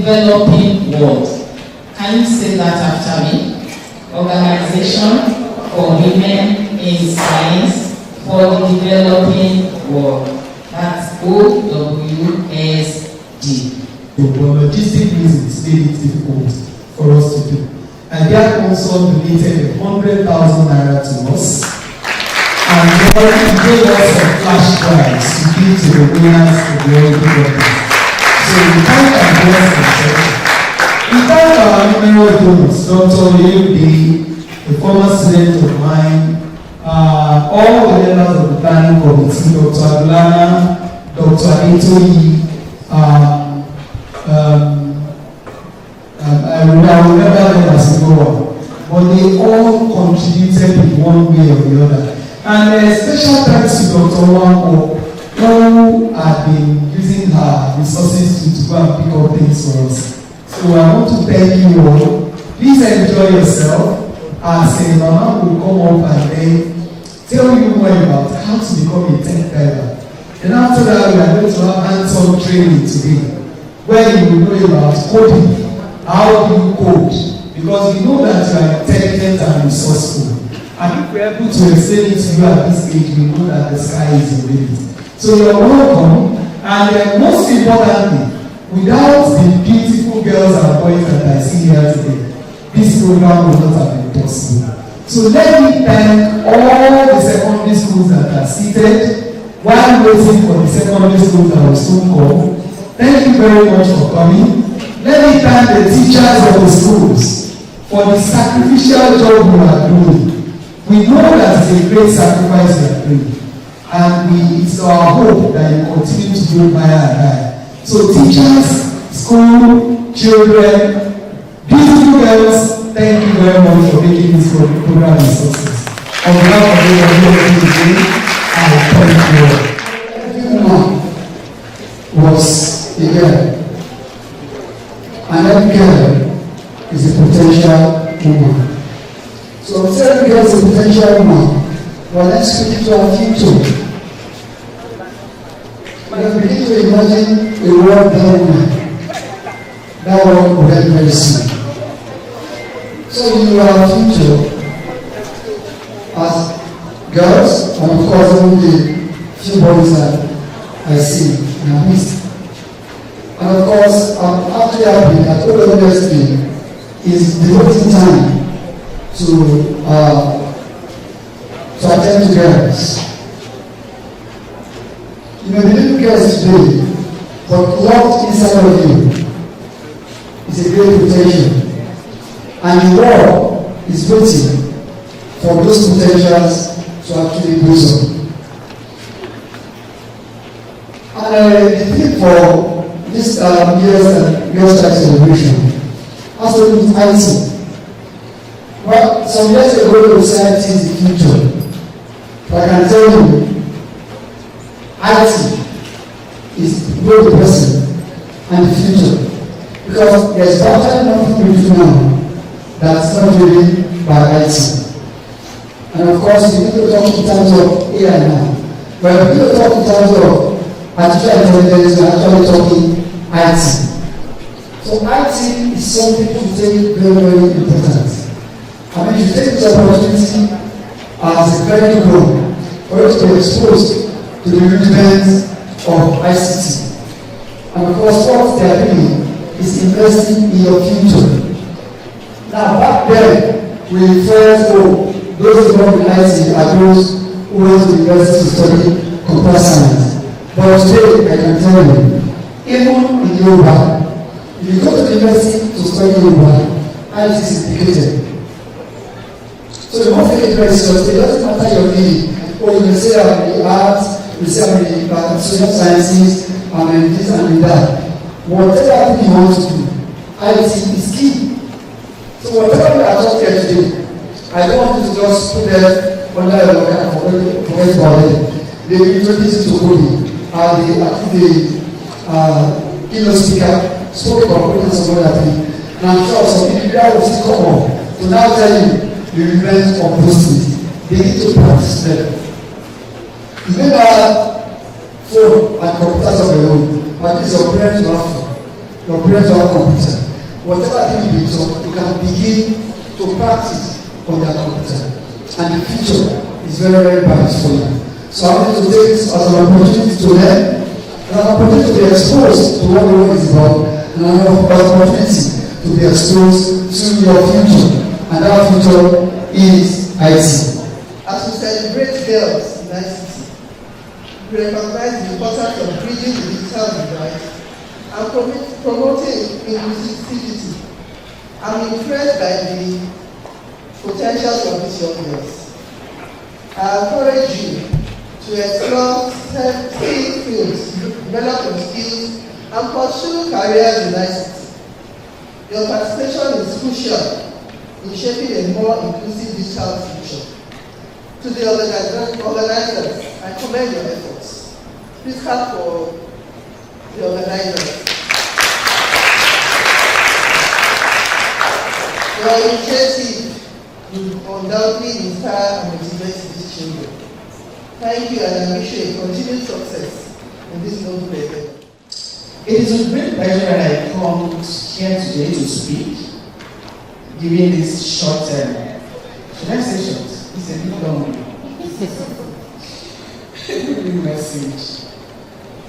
developing world. Can you say that after me? Organization for Women in Science for the Developing World. That's OWSD. For logistic reasons, made it difficult for us to do. And their also donated 100,000 naira to us. And then gave us a flash prize to give to the winners of the Olympic. So we thank our blessings. We thank our numerous donors, Dr. Oyinlola, a former student of mine, all the members of the planning committee, Dr. Adebowale, Dr. Adetoyi, I will remember them as we go on, but they all contributed in one way or the other. And a special thanks to Dr. Wango, who had been using her resources to go and pick up things for us. So I want to thank you all. Please enjoy yourself as a mama will come up and then tell you more about how to become a tech diver. And after that, we are going to have hands-on training today, where you will know about coding. How do you code? Because you know that you are intelligent and resourceful. And if we are able to explain it to you at this age, we know that the sky is the limit. So you are welcome. And most importantly, without the beautiful girls and boys that I see here today, this program would not have been possible. So let me thank all the secondary schools that are seated while waiting for the secondary schools that will soon come. Thank you very much for coming. Let me thank the teachers of the schools for the sacrificial job you are doing. We know that it's a great sacrifice you are doing. And it's our hope that you continue to do higher and higher. So teachers, school, children, beautiful girls, thank you very much for making this program a success. On behalf of everyone today, I thank you all. Everyone was a girl. And every girl is a potential woman. So every girl is a potential woman. Well, let's look into our future. When I begin to imagine a world without women, that world will end very soon. So in our future, as girls, and of course even the few boys that I see in our midst. And of course, I'm actually happy that OWSD is devoting time to attend to girls. You may be little girls today, but locked inside of you is a great potential. And the world is waiting for those potentials to actually blossom. And the thing for this year's Girls' Child celebration has to do with IT. Well, some years ago, we said IT is the future. But I can tell you, IT is both the present and the future. Because there's virtually nothing we do now that's not driven by IT. And of course, we need to talk in terms of AI now. But we need to talk in terms of artificial intelligence, we're actually talking IT. So IT is something to take very, very important. I mean, you take this opportunity as a very good one for us to be exposed to the rudiments of ICT. And of course, what they are doing is investing in your future. Now, back then, we first know those involved in IT are those who went to university to study computer science. But today, I can tell you, even in Yoruba, if you go to the university to study Yoruba, IT is indicated. So the most thing is it doesn't matter your need. Or you can say I'm in the arts, you say I'm in the social sciences, I'm in this and in that. Whatever thing you want to do, IT is key. So whatever we are talking here today, I don't want you to just put them under a lock and forget about it. They will introduce you to coding. The keynote speaker spoke about coding some other thing. And I'm sure some people that will still come on to now tell you the remains of those things. They need to practice them. You may not have phone and computers of your own, but it's your parents to have phone. your parents are computer. Whatever thing you do, you can begin to practice on that computer. And the future is very, very bright for you. So I want to take this as an opportunity to learn, an opportunity to be exposed to what the world is about, and an opportunity to be exposed to your future. And that future is IT. As we celebrate girls in ICT, we recognize the importance of bridging the digital divide and promoting inclusivity. I'm impressed by the potentials of these young girls. I encourage you to explore STEM fields, develop your skills, and pursue careers in ICT. Your participation is crucial in shaping a more inclusive digital future. To the organizers, I commend your efforts. Please clap for the organizers. Your initiative will undoubtedly inspire and motivate these children. Thank you, and I wish you a continued success in this noble endeavor. It is with great pleasure that I come here today to speak, giving this short, should I say short? It's a bit long message.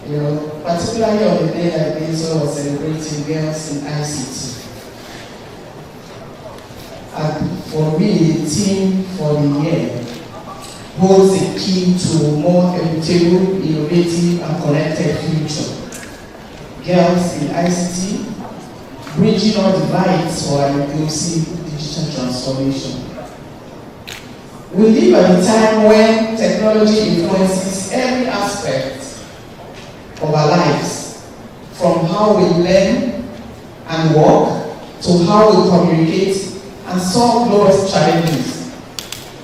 You know, particularly on the day like this, I was celebrating girls in ICT. And for me, the theme for the year holds the key to a more equitable, innovative, and connected future. Girls in ICT, bridging all divides for an inclusive digital transformation. We live at a time when technology influences every aspect of our lives, from how we learn and work to how we communicate and solve global challenges.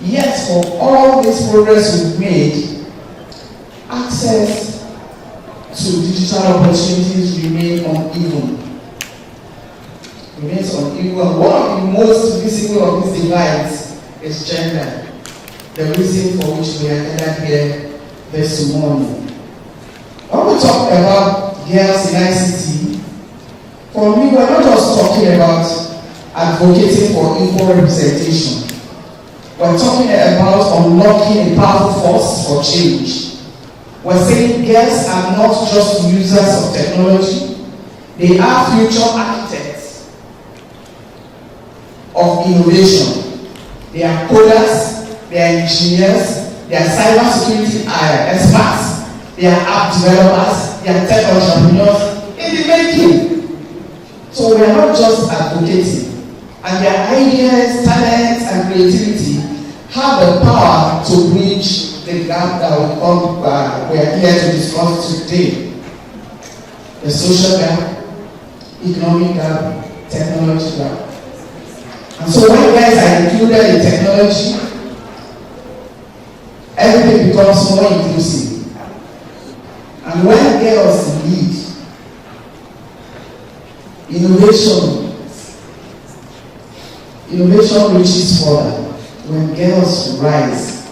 Yet, for all this progress we've made, access to digital opportunities remains uneven. And one of the most visible of these divides is gender, the reason for which we are gathered here this morning. When we talk about girls in ICT, for me, we're not just talking about advocating for equal representation. We're talking about unlocking a powerful force for change. We're saying girls are not just users of technology, they are future architects of innovation. They are coders, they are engineers, they are cybersecurity experts, they are app developers, they are tech entrepreneurs in the making. So we are not just advocating. And their ideas, talents, and creativity have the power to bridge the gap that we are here to discuss today. The social gap, economic gap, technology gap. And so when guys are included in technology, everything becomes more inclusive. And when girls lead, innovation reaches further. When girls rise,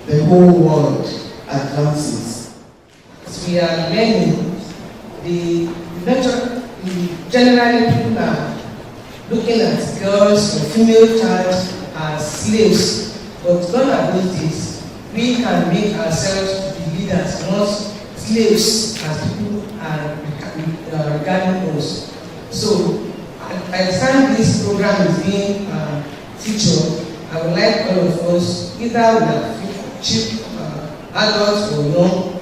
the whole world advances. As we are learning, generally people are looking at girls or female child as slaves, but gone are those days. We can make ourselves to be leaders, not slaves as people are regarding us. So, by the time this program is being featured, I would like all of us, either we are cheap adults or young,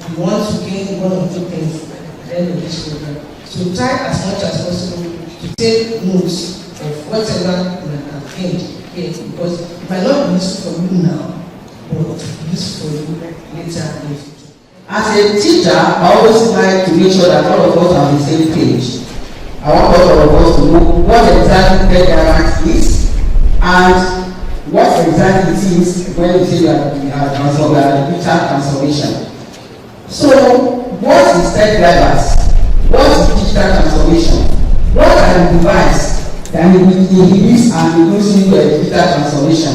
we want to gain one or two things at the end of this program. So try as much as possible to take notes of whatever you have gained here, because it might not be useful for you now, but useful for you later in the future. As a teacher, I always like to make sure that all of us are on the same page. I want all of us to know what exactly Edebowale is and what exactly it is when we say that we are digital transformation. So, what is tech drivers? What is digital transformation? What are the devices that inhibits and inclusive digital transformation?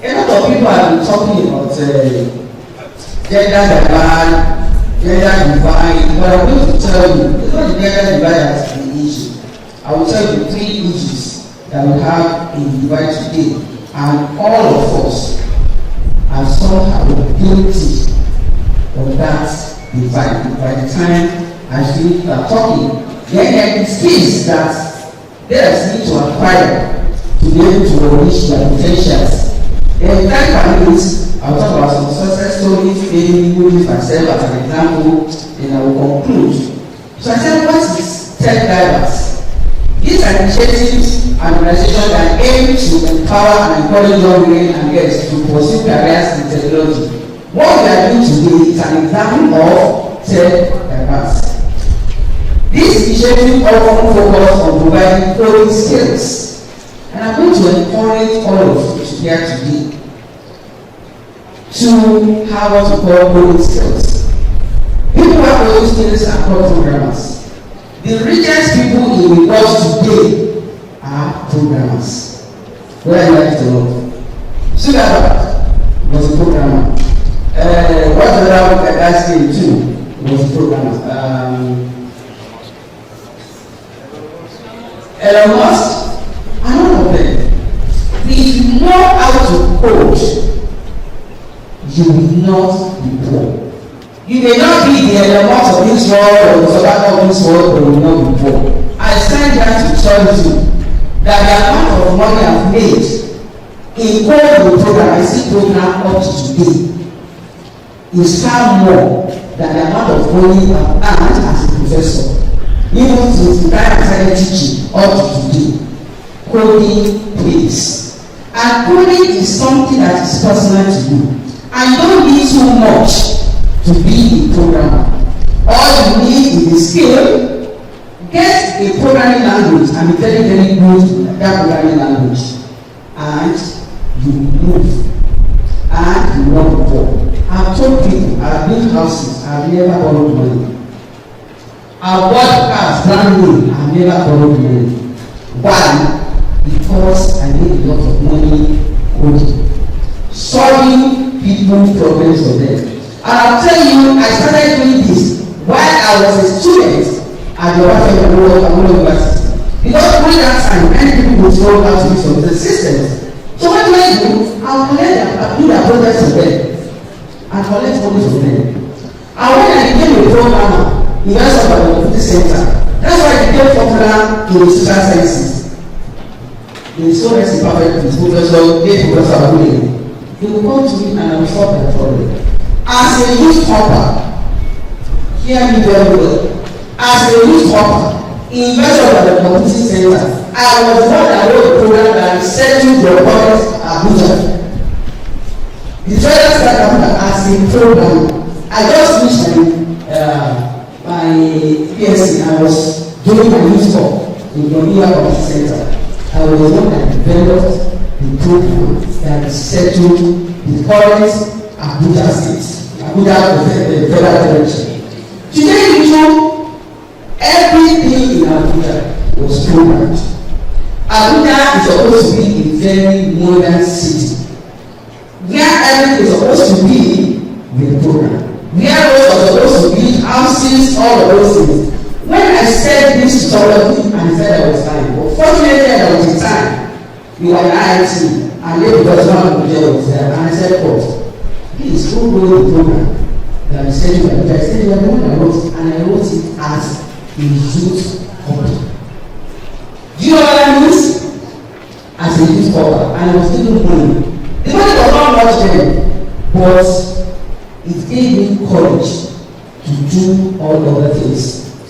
A lot of people have been talking about gender divide, gender divide, but I'm going to tell you, it's not the gender divide that's the issue. I will tell you 3 issues that we have in the divide today, and all of us are somehow guilty of that divide. By the time I feel talking, then there is skills that there's need to acquire to be able to reach their potentials. In time permits, I'll talk about some success stories, maybe use myself as an example, and I will conclude. So I said, what is tech drivers? These are initiatives and organizations that aim to empower and encourage young women and girls to pursue careers in technology. What we are doing today is an example of tech drivers. This initiative often focuses on providing coding skills, and I'm going to encourage all of you here today to have what we call coding skills. People who have coding skills are called programmers. The richest people in the world today are programmers. Where I like to know. Sugar was a programmer. What the other one that came too was a programmer. Elon Musk, another of them. If you know how to code, you will not be poor. You may not be the Elon Musk of this world or the survivor of this world, but you will not be poor. I stand here to tell you that the amount of money I've made in coding the program, I see program up to today, is far more than the amount of money I've earned as a professor. Even since the time I started teaching up to today, coding pays. And coding is something that is personal to you. And you don't need too much to be a programmer. All you need is a skill, get a programming language, and be very, very good at that programming language. And you move. And you want to work. I've told people, I've built houses, I've never borrowed money. I've bought cars brand new, I've never borrowed money. Why? Because I need a lot of money coding. Solving people's problems for them. And I'll tell you, I started doing this while I was a student at the Award University. Because during that time, many people would know how to use some of the systems. So what do? I'll collect them, I'll do their projects for them. And collect money from them. And when I became a programmer, University of Computing Center, that's why I became popular in the social sciences. The students in perfect peace, Professor Awarri, they will come to me and I will solve their problem. As a youth hopper, hear me very well. As a youth hopper, in University of Computing Center, I was the one that wrote a program that settled the problems of Abuja. The trainer started as a programmer. I just finished my PSC and I was doing my youth talk in the Ibadan Branch. I was the one that developed the program that settled the current Abuja state, Abuja federal direction. Today, you know, everything in Abuja was programmed. Abuja is supposed to be a very modern city, where everything is supposed to be with program. Where those are supposed to be houses, all of those things. When I said this to somebody and said I was fine, but fortunately there was a time we were in IIT and then because one of the teacher was there and I said, Prof, please go know the program that we said to you. I said you are the one I wrote it, and I wrote it as a youth hopper. Do you know what that means? As a youth hopper, and I was still money. The money was not much then, but it gave me courage to do all other things.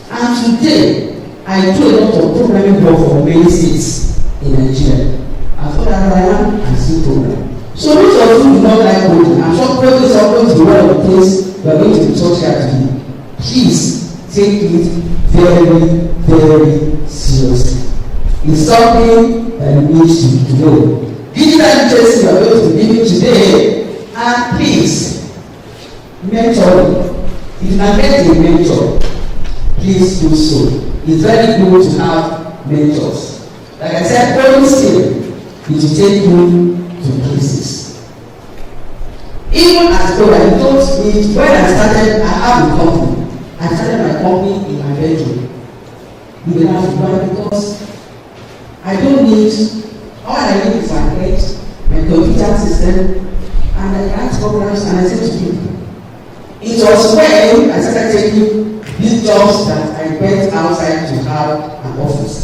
And today, I do a lot of programming work for many states in Nigeria. As far as I am, I still program. So those of you who do not like coding, I'm sure coding is going to be one of the things we are going to be taught here today. Please take it very, very seriously. It's something that you need to know. Digital literacy we are going to be giving today, and please, mentoring. If you can get a mentor, please do so. It's very good to have mentors. Like I said, coding skill is to take you to places. Even as a coder, you don't don't need, when I started, I have a company. I started my company in my bedroom. You will have to buy because I don't need, all I need is my head, my computer system, and I write programs and I say to people. It was when I started taking these jobs that I went outside to have an office.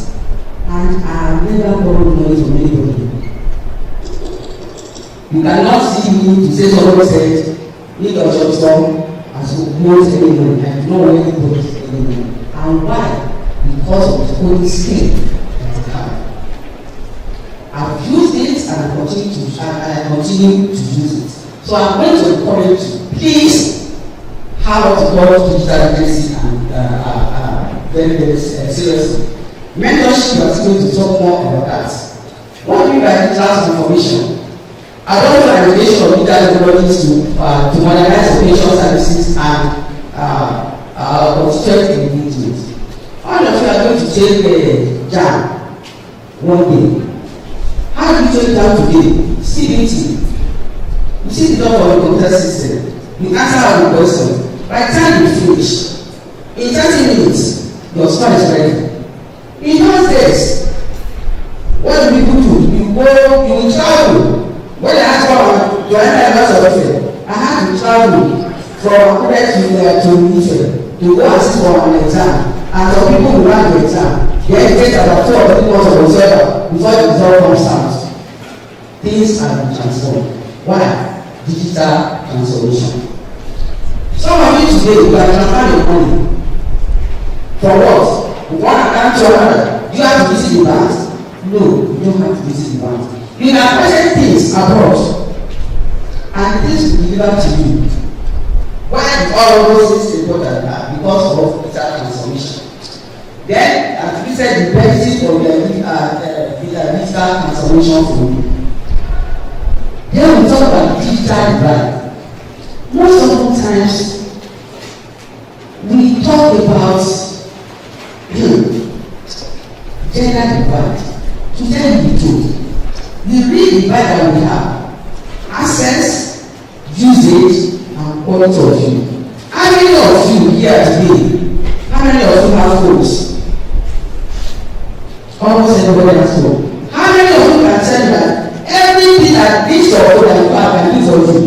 And I never borrowed money from anybody. You cannot see me to say somebody said, need your job done as you want any money. I do not want anybody any money. And why? Because of the holy skill that I have. I've used it and I continue to use it. So I'm going to encourage you, please have what you call digital literacy and very, very seriously. Mentorship, we are going to talk more about that. What do you mean by digital transformation? I don't know the relation of digital technologies to modernize the patient services and constituent engagement. All of you are going to take a jam one day. How do you take jam today? CBT. You see the door of the computer system. You answer all the questions. By the time you finish, in 30 minutes, your score is ready. In those days, what do people do? You will travel. When I asked for to enter Osofisan, I had to travel from Apata to go and sit for an exam. And some people will run the exam. Then it takes about 2 or 3 months or whatever before the result comes out. Things have been transformed. Why? Digital transformation. Some of you today, you are transferring your money. For what? One account to another. Do you have to visit the bank? No, you don't have to visit the bank. You can present things abroad, and things will be delivered to you. Why is all of those things important? Because of digital transformation. Then, as we said, the benefits of the digital transformation for you. Then we talk about digital divide. Most of the times, we talk about gender divide. To tell you the truth, the real divide that we have, access, usage, and quality of you. How many of you here today, how many of you have phones? Almost everybody has phone. How many of you can tell that everything that this your phone that you have can use for you?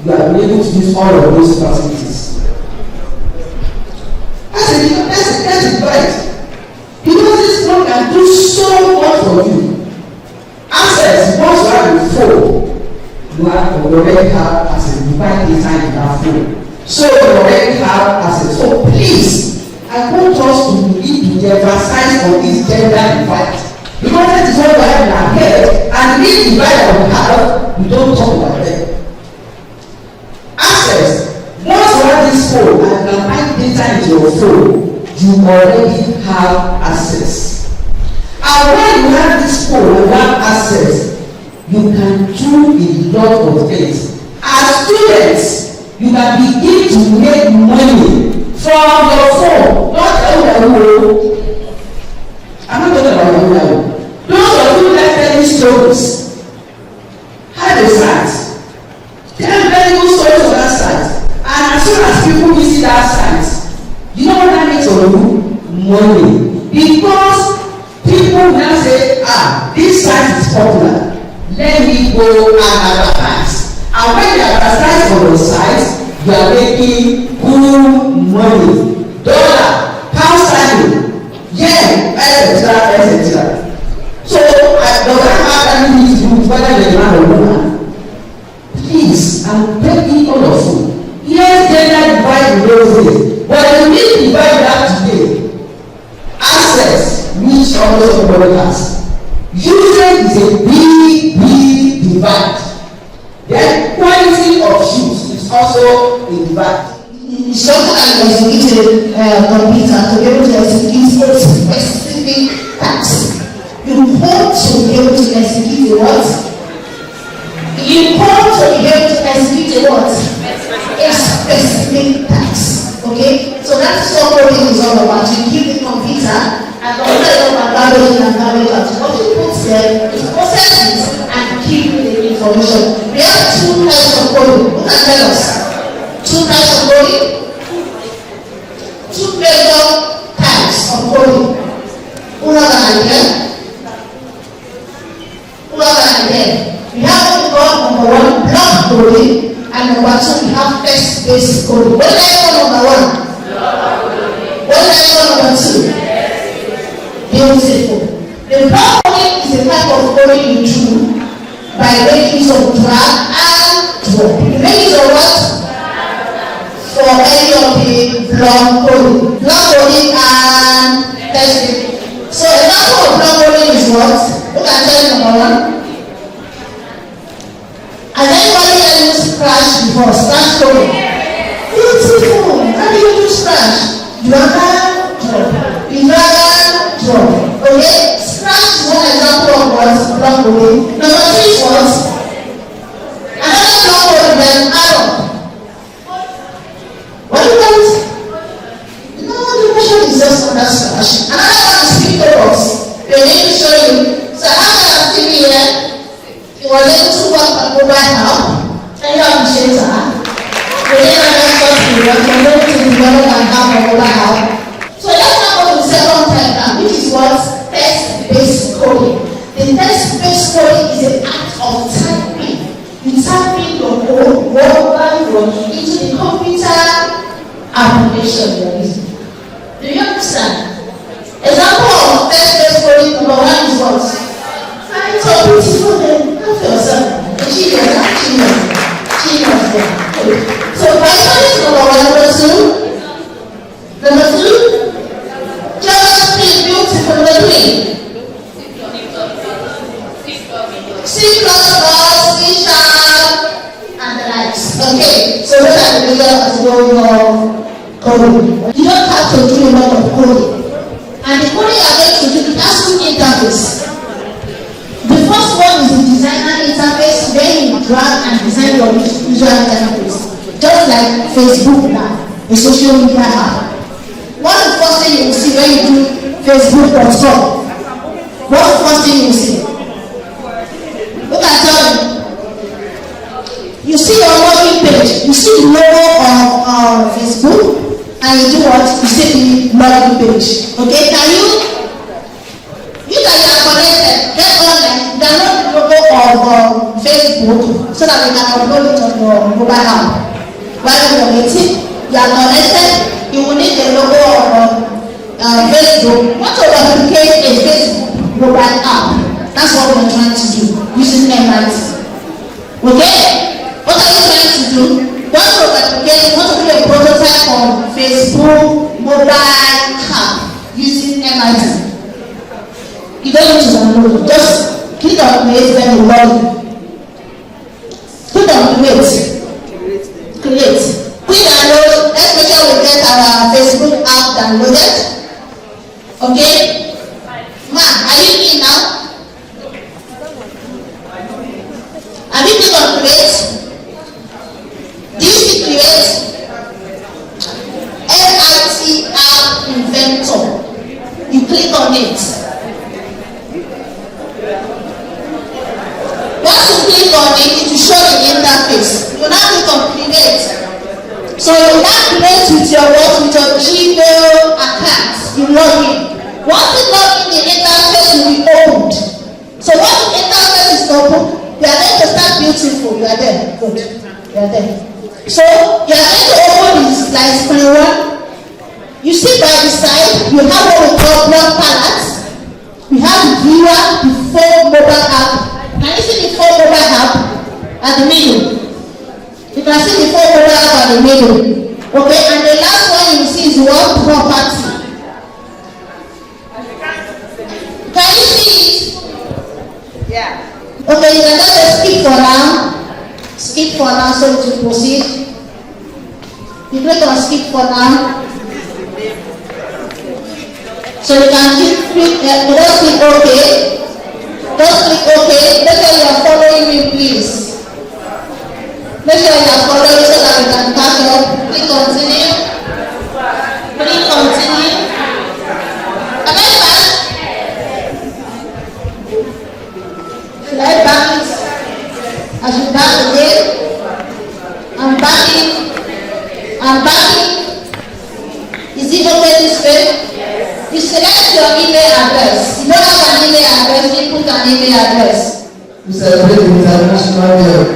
You are able to use all of those facilities. That's a divide. Because this phone can do so much for you. Access, once you have a phone, you already have access. You find inside that phone. So you already have access. So please, I want us to need to emphasize on this gender divide. Because that is what we have in our head, and this divide that we have, we don't talk about them. Access, once you have this phone and you can find data into your phone, you already have access. And when you have this phone and you have access, you can do a lot of things. As students, you can begin to make money from your phone. Not Yahoo. I'm not talking about Yahoo. Those of you that tell me stories, have a site. Tell very good stories on that site. And as soon as people visit that site, you know what that means for you? Money. Because people now say, this site is popular. Let me go and advertise. And when you advertise on your site, you are making good money. Dollar, pound sterling, yen, etc. So I don't have anything to do with whether you're a man or woman. Please, I'm begging all of you. Yes, gender divide in those days. But the real divide that today, access, which almost everybody has. Usage is a big divide. Then quality of use is also a divide. Instructor and executive computer to be able to execute a specific task. You want to be able to execute a what? You want to be able to execute a what? A specific task. Okay? So that's what coding is all about. You keep the computer and computer and garbage out. What you put there is process it and keep the information. We have 2 types of coding. Who can tell us? Two types of coding. Two major types of coding. Uroaganachi. We have what we call number one, block coding, and number two, we have text-based coding. What did I call number one? What did I call number two? Beautiful. The block coding is a type of coding you do by making use of drag and drop. You make use of what? For any of the block coding. Block coding and text-based. So example of block coding is what? Who can tell you number one? Has anybody ever used Scratch before? Scratch coding? Beautiful! How do you do Scratch? Drag and drop. Drop. Okay? Scratch is one example of what? Block coding. Number two is what? Another block coding then arrow. What do you call it? No, the question is just under Scratch. Another one is pictures. They need to show you. So I have a TV here. It was able to work on mobile app. And you appreciate that. We didn't have to work on able to develop and have a mobile app. So let's now go to the second type now, which is what? Text-based coding. The text-based coding is an act of typing. You type in your code word into the computer application you're using. Do you understand? Example of text-based coding number one is what? Find so beautiful then. Help yourself. She knows. So Python is number one. Number two, JavaScript, beautiful. Number three, C++, C#, and the likes. Okay, so those are the major categories of coding. You don't have to do a lot of coding. And the coding are going to do the ASCII interface. The first one is the designer interface, where you drag and design your user interface. Just like Facebook now, a social media app. What's the first thing you will see when you do Facebook.com? What's the first thing you will see? Look at you. You see your login page, you see the logo of Facebook, and you do what? You see the login page. Okay, can you that you are connected, get online, download the logo of Facebook so that we can upload it on your mobile app. While you are waiting, you are connected, you will need the logo of Facebook. Want to replicate a Facebook mobile app. That's what we are trying to do using MIT. Okay? What are you trying to do? Want to replicate, want to do a prototype of Facebook mobile app using MIT. You don't need to download. Just click on create, then you log in. Click on create. Create. Quick download. Let's make sure we get our Facebook app downloaded. Okay? Ma, are you in now? Have you clicked on create? Do you see create? MIT App Inventor. You click on it. Once you click on it, it will show the interface. You will now click on create. So you will now create with your Gmail account. You log in. Once you log in, the interface will be opened. So once the interface is open, you are going to start beautiful. You are there. Good. You are there. So you are going to open this like screen one. You see by the side, you have what we call block palette. We have the viewer, the phone mobile app. Can you see the phone mobile app at the middle? You can see the phone mobile app at the middle. Okay, and the last one you see is one property. Can you see it? Yeah. Okay, you can just skip for now. Skip for now so to proceed. You click on skip for now. So you can just click OK. Just click OK. Make sure you are following me, please. Make sure you are following so that we can catch up. Click continue. Click continue. Am I back? Should I back it? I should back again. I'm backing. I'm backing. Is it okay this way? Yes. You select your email address. You don't have an email address, you put an email address. We celebrate International Day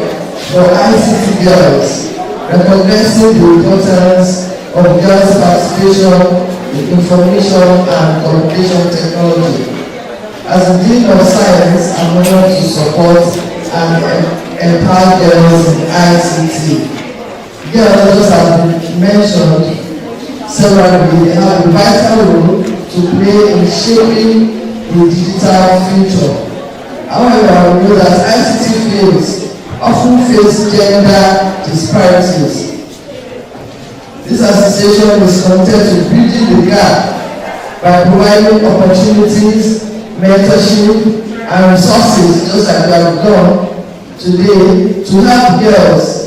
for ICT girls, recognizing the importance of girls' participation in information and communication technology. As a Dean of Science, I'm honored to support and empower girls in ICT. Girls, as have been mentioned severally, have a vital role to play in shaping the digital future. However, we know that ICT fields often face gender disparities. This association is committed to bridging the gap by providing opportunities, mentorship, and resources, just like we have done today, to help girls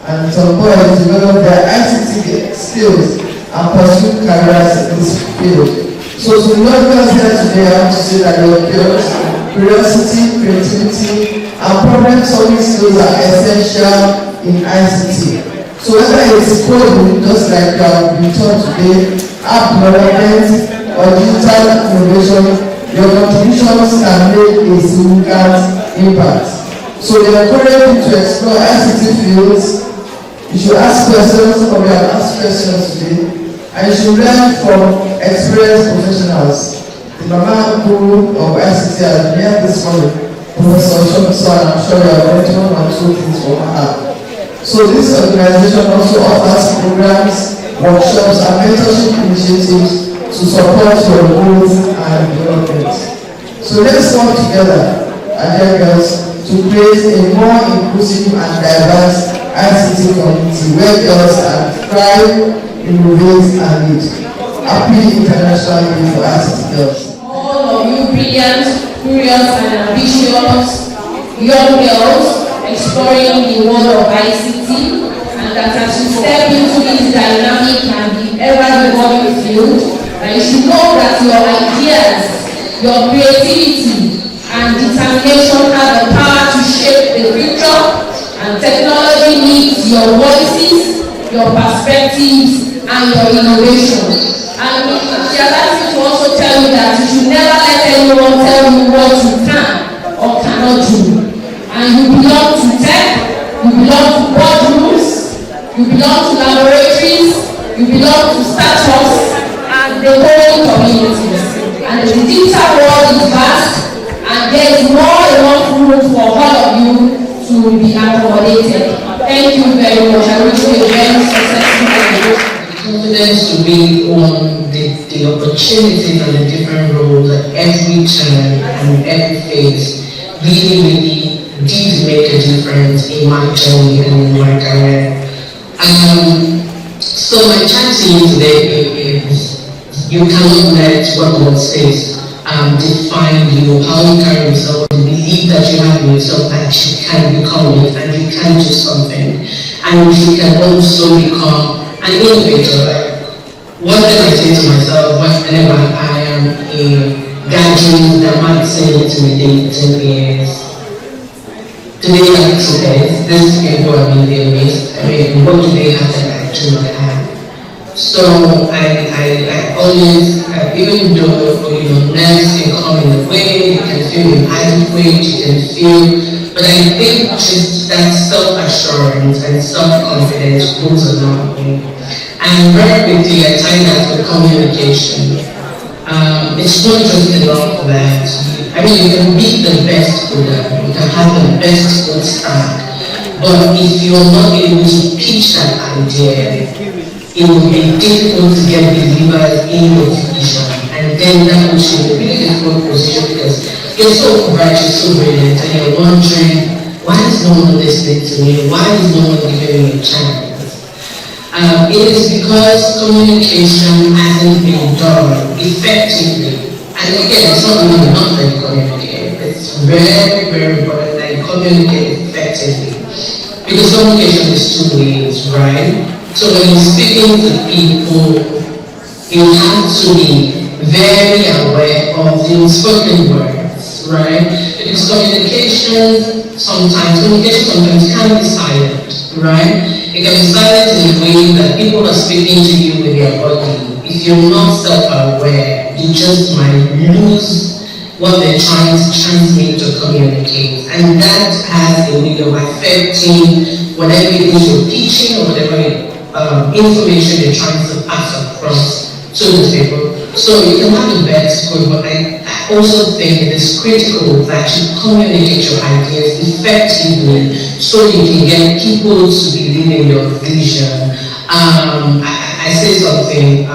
and some boys develop their ICT skills and pursue careers in this field. So to the girls here today, I want to say that your girls, curiosity, creativity, and problem-solving skills are essential in ICT. So whether it's coding, just like you have been taught today, app development, or digital innovation, your contributions can make a significant impact. So they encourage you to explore ICT fields. You should ask questions, or we have asked questions today, and you should learn from experienced professionals. The Mama Guru of ICT has been here this morning, Professor Osofisan, and I'm sure you have learned one or two things from her. So this organization also offers programs, workshops, and mentorship initiatives to support your growth and development. So let's work together, girls, to create a more inclusive and diverse ICT community where girls can thrive, innovate, and lead. Happy International Day for ICT girls. All of you brilliant, curious, and ambitious young girls exploring the world of ICT, and that as you step into this dynamic and the ever-evolving field, you should know that your ideas, your creativity, and determination have the power to shape the future. And technology needs your voices, your perspectives, and your innovation. And we are likely to also tell you that you should never let anyone tell you what you can or cannot do. And you belong to tech, you belong to boardrooms, you belong to laboratories, you belong to startups, and the whole communities. And the digital world is vast, and there is more enough room for all of you to be accommodated. Thank you very much. I wish you a very successful day. Confidence to be on the opportunities and the different roles at every turn and every phase really did make a difference in my journey and in my career. So my chat to you today is you cannot let what God says define you, how you carry yourself, the belief that you have in yourself that you can become it and you can do something, and you can also become an innovator. One thing I say to myself whenever I am in gatherings that might seem intimidating is today like today, these people are really amazed. I mean, what do they have that I do not have? So I always, even though nerves can come in the way, you can feel inadequate, you can feel, but I think just that self-assurance and self-confidence goes a long way. And very quickly I tie that with communication. It's not just enough that you can be the best coder, you can have the best code stack, but if you're not able to pitch that idea, it will be difficult to get believers in your vision, and then that puts you in a really difficult position because you're so bright, you're so brilliant, and you're wondering, why is no one listening to me? Why is no one giving me a chance? It is because communication hasn't been done effectively. And again, it's not really not that you communicate. It's very, very important that you communicate effectively. Because communication is two ways, right? So when you're speaking to people, you have to be very aware of the unspoken words, right? Because communication sometimes can be silent, right? It can be silent in a way that people are speaking to you with their body. If you're not self-aware, you just might lose what they're trying to transmit or communicate. And that has a way of affecting whatever it is you're teaching or whatever information you're trying to pass across to the people. So you can have a bad score, but I also think it is critical that you communicate your ideas effectively so you can get people to believe in your vision. I say something,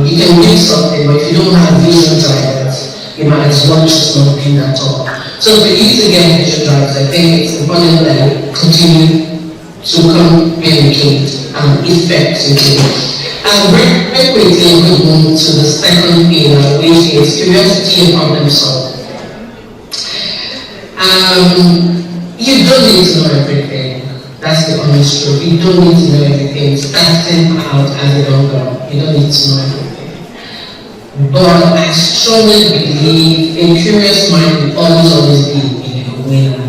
you can do something, but if you don't have vision drivers, you might as well just not do that at all. So for you to get vision drivers, I think it's important that you continue to communicate effectively. Very quickly, we move to the second pillar, which is curiosity and problem solving. You don't need to know everything. That's the honest truth. You don't need to know everything. Starting out as a young girl, you don't need to know everything. But I strongly believe a curious mind will always be a winner.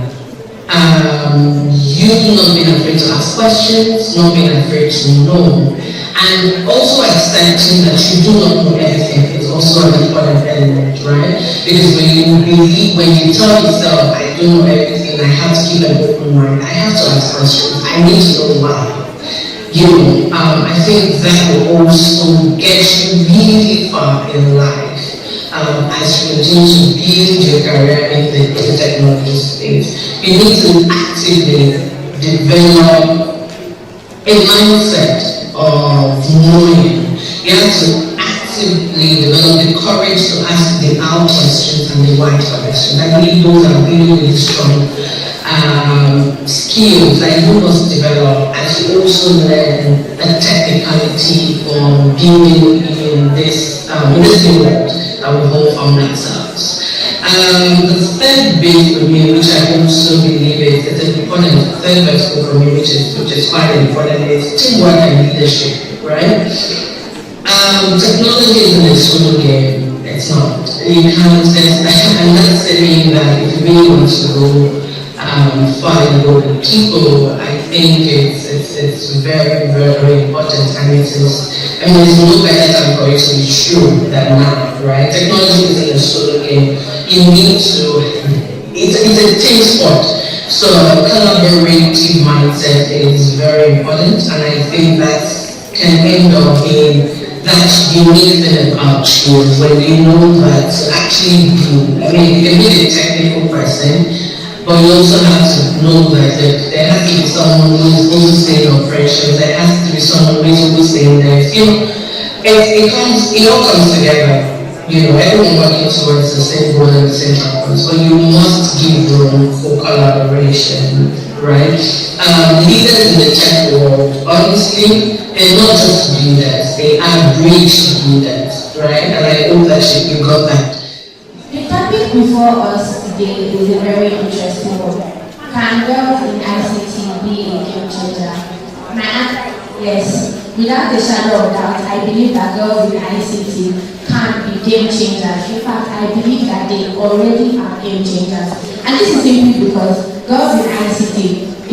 You not being afraid to ask questions, not being afraid to know. And also accepting that you do not know everything is also an important element, right? Because when you tell yourself, I don't know everything, I have to keep an open mind, I have to ask questions, I need to know why. I think that will also get you really far in life as you continue to build your career in the technology space. You need to actively develop a mindset of knowing. You have to actively develop the courage to ask the how questions and the why questions. I believe those are really strong skills that you must develop as you also learn the technicality of building in this new world that we've all found ourselves. The third bit for me, which I also believe is an important third vertical for me, which is quite important, is teamwork and leadership, right? Technology isn't a solo game. It's not. You can't. I'm not saying that if you really want to go far and go with people, I think it's very, very important, and it is. I mean, there's no better time for it to be true than now, right? Technology isn't a solo game. You need to, it's a team sport. So a collaborative mindset is very important, and I think that can end up being that unique thing about you when you know that to actually do. I mean, you can be a technical person, but you also have to know that there has to be someone who is also staying operations, there has to be someone who is also staying there. It all comes together. Everyone working towards the same goal and the same purpose, but you must give room for collaboration, right? Leaders in the tech world, honestly, they're not just leaders, they are bridge leaders, right? And I hope that you got that. The topic before us today is a very interesting one. Can girls in ICT be a game changer? Yes. Without a shadow of doubt, I believe that girls in ICT can be game changers. In fact, I believe that they already are game changers. And this is simply because girls in ICT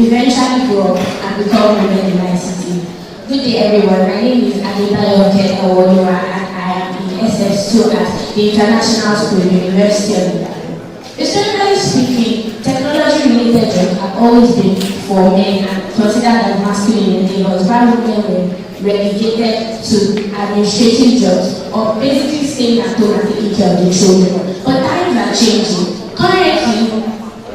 eventually grow up and become women in ICT. Good day, everyone. My name is Adebowale, and I am in SF2 at the International School, University of Ibadan. Historically speaking, technology-related jobs have always been for men and considered as masculine endeavors, while women were relegated to administrative jobs or basically staying at home and taking care of the children. But times are changing. Currently,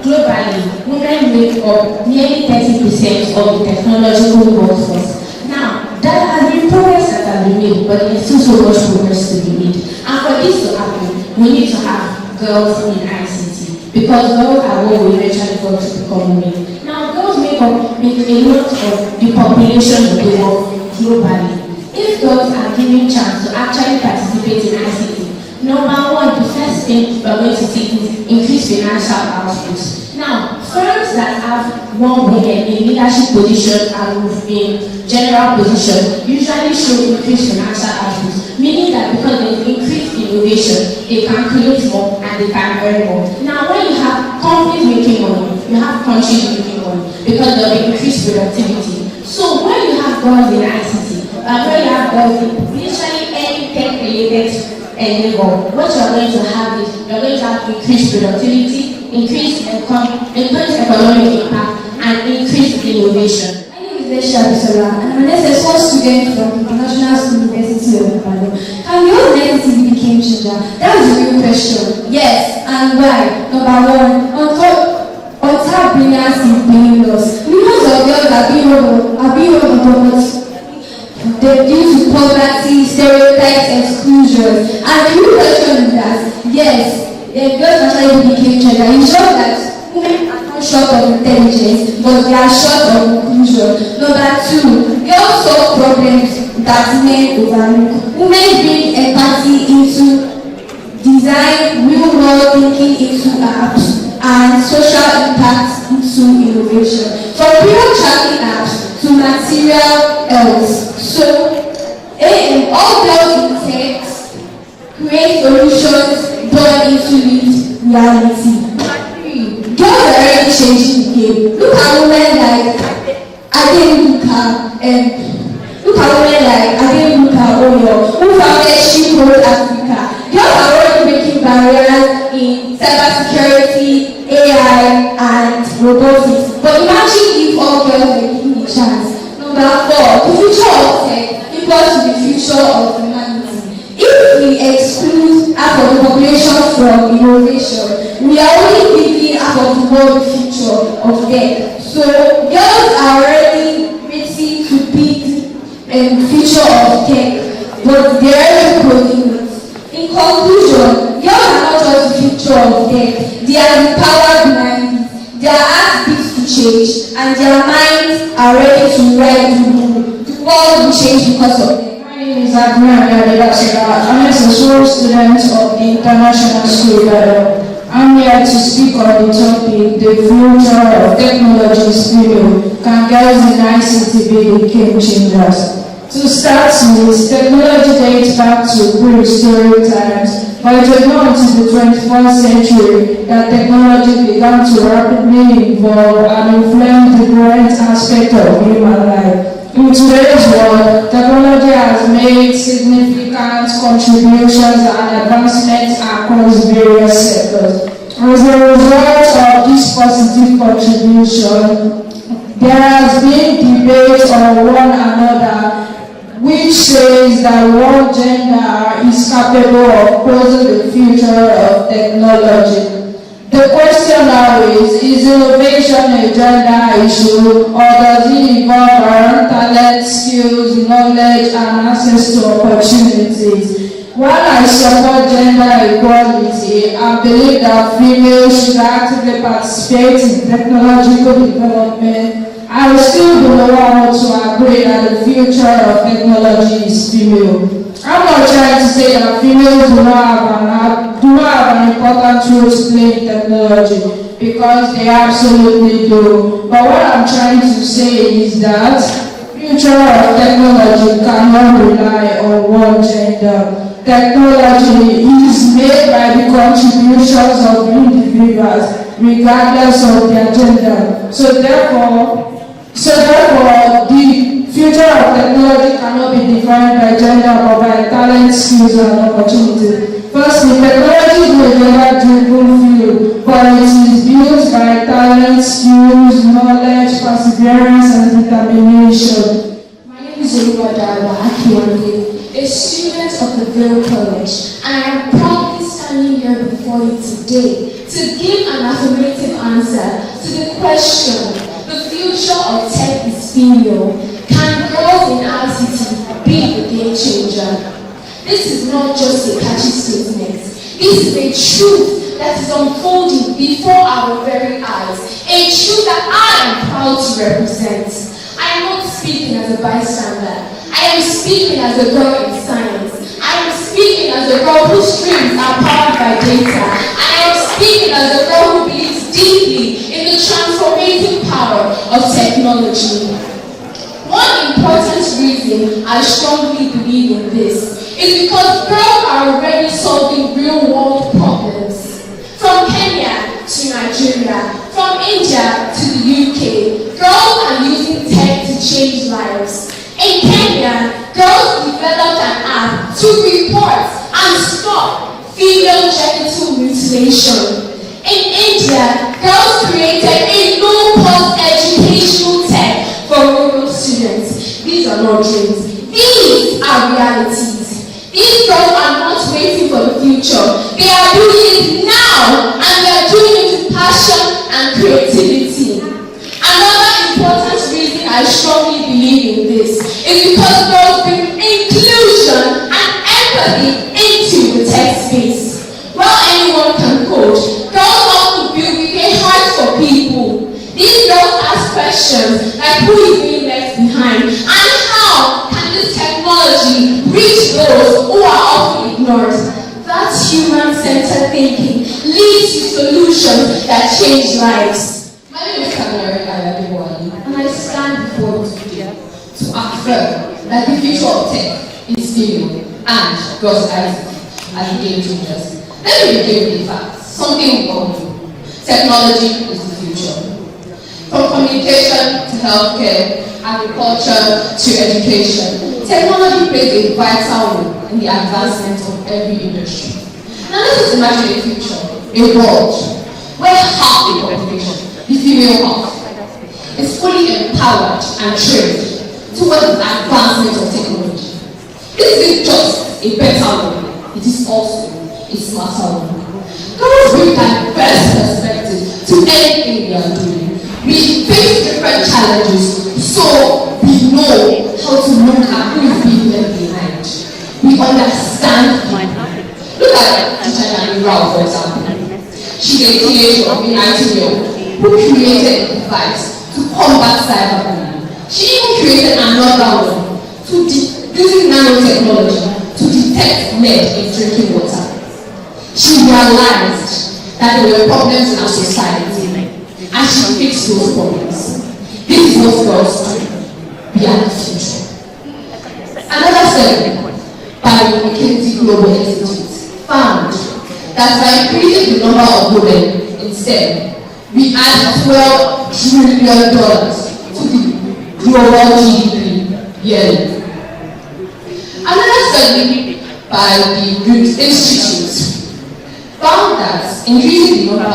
globally, women make up nearly 30% of the technological workforce. Now, that has been progress that has been made, but there's still so much progress to be made. And for this to happen, we need to have girls in ICT, because girls are what we eventually got to become women. Now, girls make a lot of the population of the world globally. If girls are given chance to actually participate in ICT, number one, the first thing we're going to see is increased financial output. Now, firms that have more women in leadership positions and in general positions usually show increased financial output, meaning that because there is increased innovation, they can create more and they can earn more. Now, when you have companies making money, you have countries making money because there will be increased productivity. So when you have girls in ICT, when you have girls in literally any tech-related level, what you are going to have is you are going to have increased productivity, increased economic impact, and increased innovation. And I'm an SS1 student from International School University of Ibadan. Can the old identity be game changer? That's the real question. Yes, and why? Number one, on top brilliance is being lost. Millions of girls are being overlooked. They're due to poverty, stereotypes, exclusion. And the real question is that, yes, girls naturally became gender. It's just that women are not short of intelligence, but they are short of inclusion. Number two, girls solve problems that men overlook. Women bring empathy into design, real-world thinking into apps, and social impact into innovation. From real tracking apps to material health. So, all girls in tech create solutions born into it reality. Girls are already changing the game. Look at women like Adenipekun, who founded She-Code Africa. Girls are already breaking barriers in cybersecurity, AI, and robotics. But imagine if all girls were given a chance. Number four, the future of tech equals to the future of humanity. If we exclude half of the population from innovation, we are only giving half of the world the future of tech. So girls are already ready to be the future of tech, but they are already coding it. In conclusion, girls are not just the future of tech, they are the power behind it. Their hearts beat to change, and their minds are ready to ride the world. The world will change because of them. My name is Adebowale. I'm a social student of the International School Ibadan. I'm here to speak on the topic, the future of technology is female. Can girls in ICT be the game changers? To start with, technology dates back to prehistoric times, but it was not until the 21st century that technology began to rapidly evolve and influence the current aspect of human life. In today's world, technology has made significant contributions and advancements across various sectors. As a result of this positive contribution, there has been debate on one another which says that one gender is capable of posing the future of technology. The question now is innovation a gender issue, or does it involve around talent, skills, knowledge, and access to opportunities? While I support gender equality, I believe that females should actively participate in technological development, I will still be the one to agree that the future of technology is female. I'm not trying to say that females do not have an important role to play in technology, because they absolutely do. But what I'm trying to say is that the future of technology cannot rely on one gender. Technology is made by the contributions of individuals, regardless of their gender. So therefore, the future of technology cannot be defined by gender, but by talent, skills, and opportunity. Firstly, technology is a gender-driven field, but it is built by talent, skills, knowledge, perseverance, and determination. My name is Oluwakemi, a student of the Vale College, and I am proudly standing here before you today to give an affirmative answer to the question, the future of tech is female. Can girls in ICT be the game changer? This is not just a catchy statement. This is a truth that is unfolding before our very eyes. A truth that I am proud to represent. I am not speaking as a bystander. I am speaking as a girl in science. I am speaking as a girl whose dreams are powered by data. I am speaking as a girl who believes deeply in the transformative power of technology. One important reason I strongly believe in this is because girls are already solving real-world problems. From Kenya to Nigeria, from India to the UK, girls are using tech to change innovation. In India, girls created a low-cost educational tech for rural students. These are not dreams. These are realities. These girls are not waiting for the future. They are doing it now, and they are doing it with passion and creativity. Another important reason I strongly believe in this is because girls bring inclusion and empathy into the tech space. While anyone can code, girls often build with a heart for people. These girls ask questions like who is being left behind and how can this technology reach those who are often ignored. That human-centered thinking leads to solutions that change lives. My name is Adebowale, and I stand before you today to affirm that the future of tech is female and girls' ICT as the game changers. Let me begin with the facts. Something we all do. Technology is the future. From communication to healthcare, agriculture to education, technology plays a vital role in the advancement of every industry. Now let us imagine a future, a world, where half the population, the female half, is fully empowered and trained towards the advancement of technology. This is just a better world. It is also a smarter world. Girls bring diverse perspectives to anything we are doing. We face different challenges, so we know how to look at who is being left behind. We understand people. Look at teacher Iroaganachi, for example. She's a teenager of a 19-year-old who created a device to combat cyberbullying. She even created another one using nanotechnology to detect lead in drinking water. She realized that there were problems in our society, and she fixed those problems. This is what girls do. We are the future. Another study by the McKinsey Global Institute found that by increasing the number of women in STEM, we add $12 trillion to the global GDP yearly. Another study by the Brooks Institute found that increasing the number of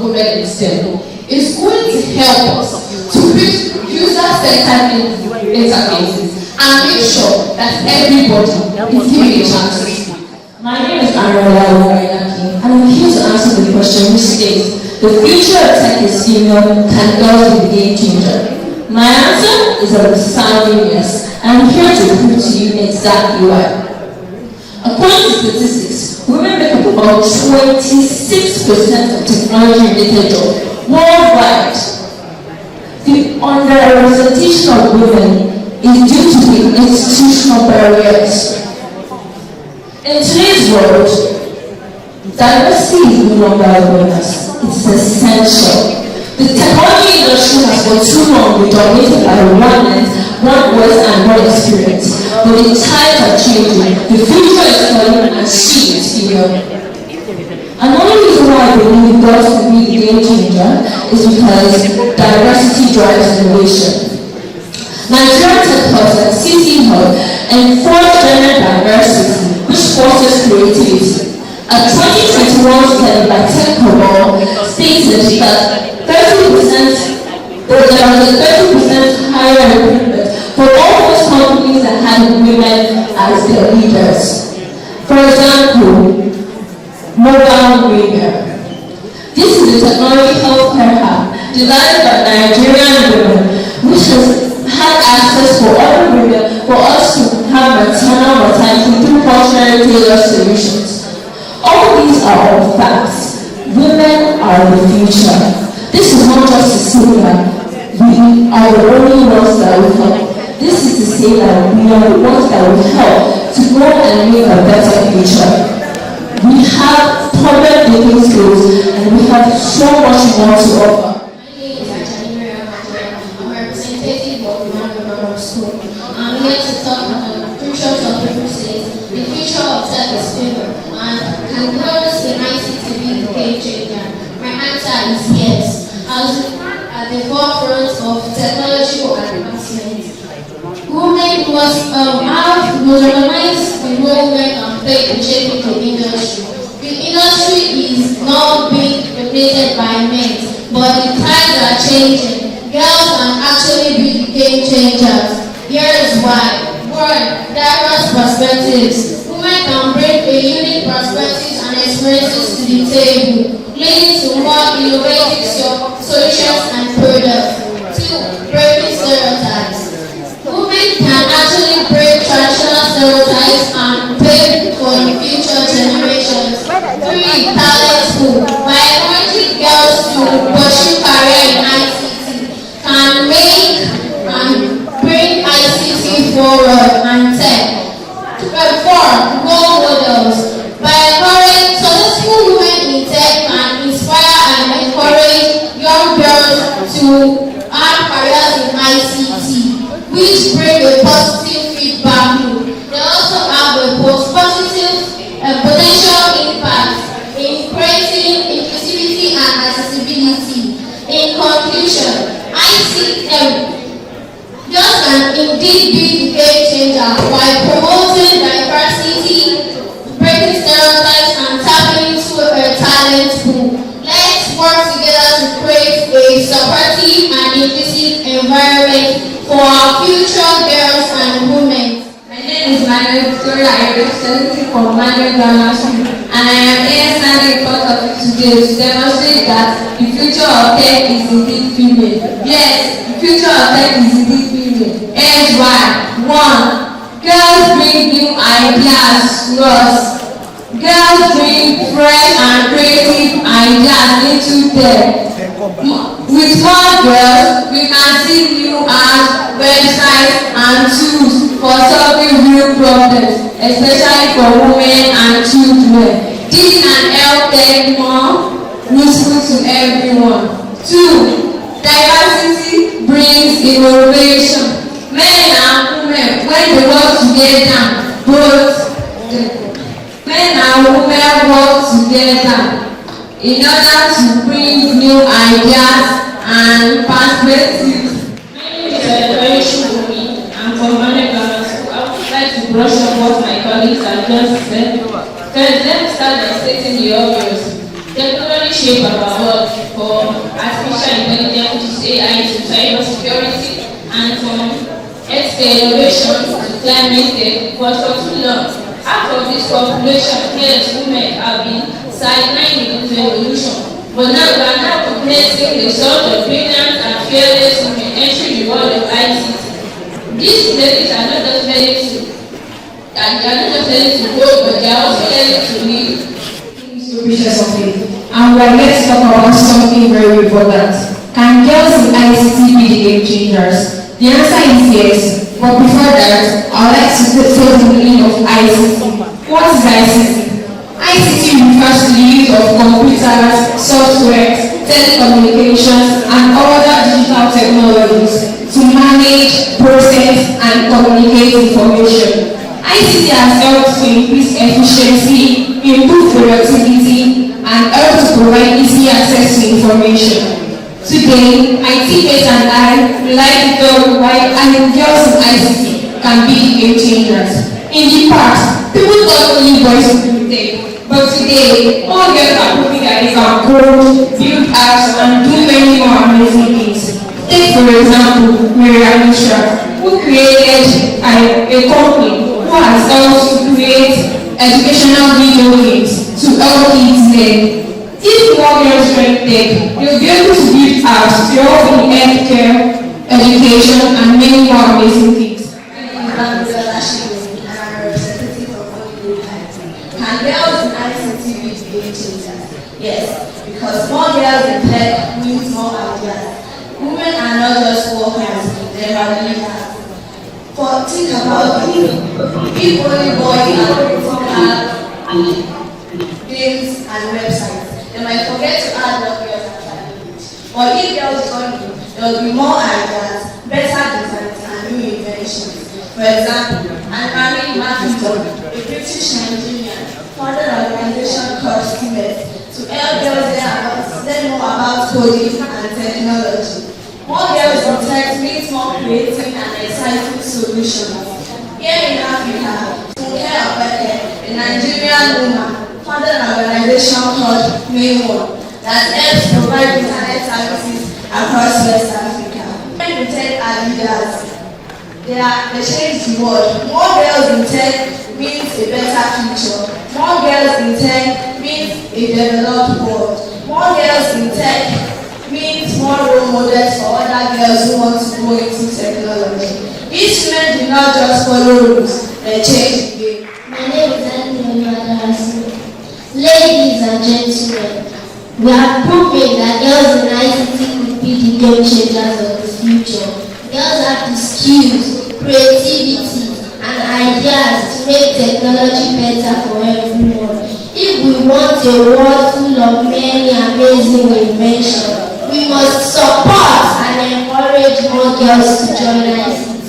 women in STEM is going to help us to build user-centered interfaces and make sure that everybody is given a chance to speak. My name is Librarian, and I'm here to answer the question which states, the future of tech is female, can girls be the game changer? My answer is a resounding yes, and I'm here to prove to you exactly why. According to statistics, women make up about 26% of technology-related jobs worldwide. The underrepresentation of women is due to the institutional barriers. In today's world, diversity is no longer a bonus, it's essential. The technology industry has for too long been dominated by one voice and one experience. But the times are changing. The future is coming and she is female. Another reason why I believe girls can be the game changer is because diversity drives innovation. Nigerian Tech Hubs like CT Hub enforce gender diversity, which fosters creativity. A 2021 study by Tech Cabal stated that there was a 30% higher recruitment for all those companies that had women as their leaders. For example, Omowunmi. This is a technology healthcare hub designed by Nigerian women, which has had access for other women for us to have maternal mortality through culturally tailored solutions. All these are all facts. Women are the future. This is not just Cecilia. We are the only ones that will help. This is to say that we are the ones that will help to grow and make a better future. We have problem-making skills and we have so much more to offer. My name is Iroaganachi. I'm a representative of Renewable School. I'm here to talk about the crucial topic which says the future of tech is female and can girls in ICT be the game changer? My answer is yes. At the forefront of technological advancement, women must have recognize enrollment and played in shaping the industry. The industry is not being replaced by men, but the tides are changing. Girls can actually be the game changers. Here is why. 1. Diverse perspectives. Women can bring a unique perspectives and experiences to the table, leading to more innovative solutions and products. 2. Breaking stereotypes. Women can actually break traditional stereotypes and pave for the future generations. 3. Talent pool. By encouraging girls to pursue career in ICT, can make and bring ICT forward and tech. 4. Role models. By encouraging successful women in tech can inspire and encourage young girls to have careers in ICT, which bring a positive feedback loop. They also have a positive potential impact in creating inclusivity and accessibility. In conclusion, ICT just can indeed be the game changer by promoting diversity, breaking stereotypes, and tapping into a talent pool. Let's work together to create a supportive and inclusive environment for our future girls and women. My name is Victoria. I represent from Manuel Grammar School, and I am here standing in front of you today to demonstrate that the future of tech is indeed female. Yes, the future of tech is indeed female. Here's why. 1. Girls bring new ideas to us. Girls bring fresh and creative ideas into tech. With more girls, we can see new apps, websites, and tools for solving real problems, especially for women and children. This can help tech more useful to everyone. 2. Diversity brings innovation. Men and women, when they work together, men and women work together in order to bring new ideas and perspectives. My name is Oyinlola. I'm from Manuel Grammar School. I would like to brush up what my colleagues have just said. First, let me start by stating the obvious. Technology shape our world from artificial intelligence to AI to cybersecurity and from healthcare innovation to climate tech for so long. Half of this population, girls, women, have been sidelined into evolution. But now we are now witnessing the sort of brilliant and fearless women entering the world of ICT. These ladies are not just ready to go, but they are also ready to live. Pieces of it. And we're here to talk about something very important. Can girls in ICT be the game changers? The answer is yes. But before that, I would like to say the meaning of ICT. What is ICT? ICT refers to the use of computers, software, telecommunications, and other digital technologies to manage, process, and communicate information. ICT has helped to increase efficiency, improve productivity, and help to provide easy access to information. Today, IT-mates and I would like to tell you why girls in ICT can be the game changers. In the past, people thought only boys could do tech, but today, all girls are proving that they can code, build apps, and do many more amazing things. Take for example, Renewable, who created a company who has helped to create educational video games to help kids learn. If more girls join tech, they will be able to build apps to help in healthcare, education, and many more amazing things. I'm representative of Can girls in ICT be game changers? Yes, because more girls in tech means more ideas. Women are not just workers, they are leaders. For think about it, if only boys are creating games and websites, they might forget to add what girls are trying to do. But if girls join in, there will be more ideas, better designs, and new inventions. For example, Anne-Marie Matheson, a British Nigerian, founded an organization called Keynote to help girls learn more about coding and technology. More girls in tech means more creative and exciting solutions. Here in Africa, a Nigerian woman, founded an organization called Renewable that helps provide internet services across West Africa. Women in tech are leaders. They change the world. More girls in tech means a better future. More girls in tech means a developed world. More girls in tech means more role models for other girls who want to go into technology. These women do not just follow rules, they change the game. My name is Eniola. Ladies and gentlemen, we are proving that girls in ICT could be the game changers of the future. Girls have the skills, creativity, and ideas to make technology better for everyone. If we want a world full of many amazing inventions, we must support and encourage more girls to join ICT.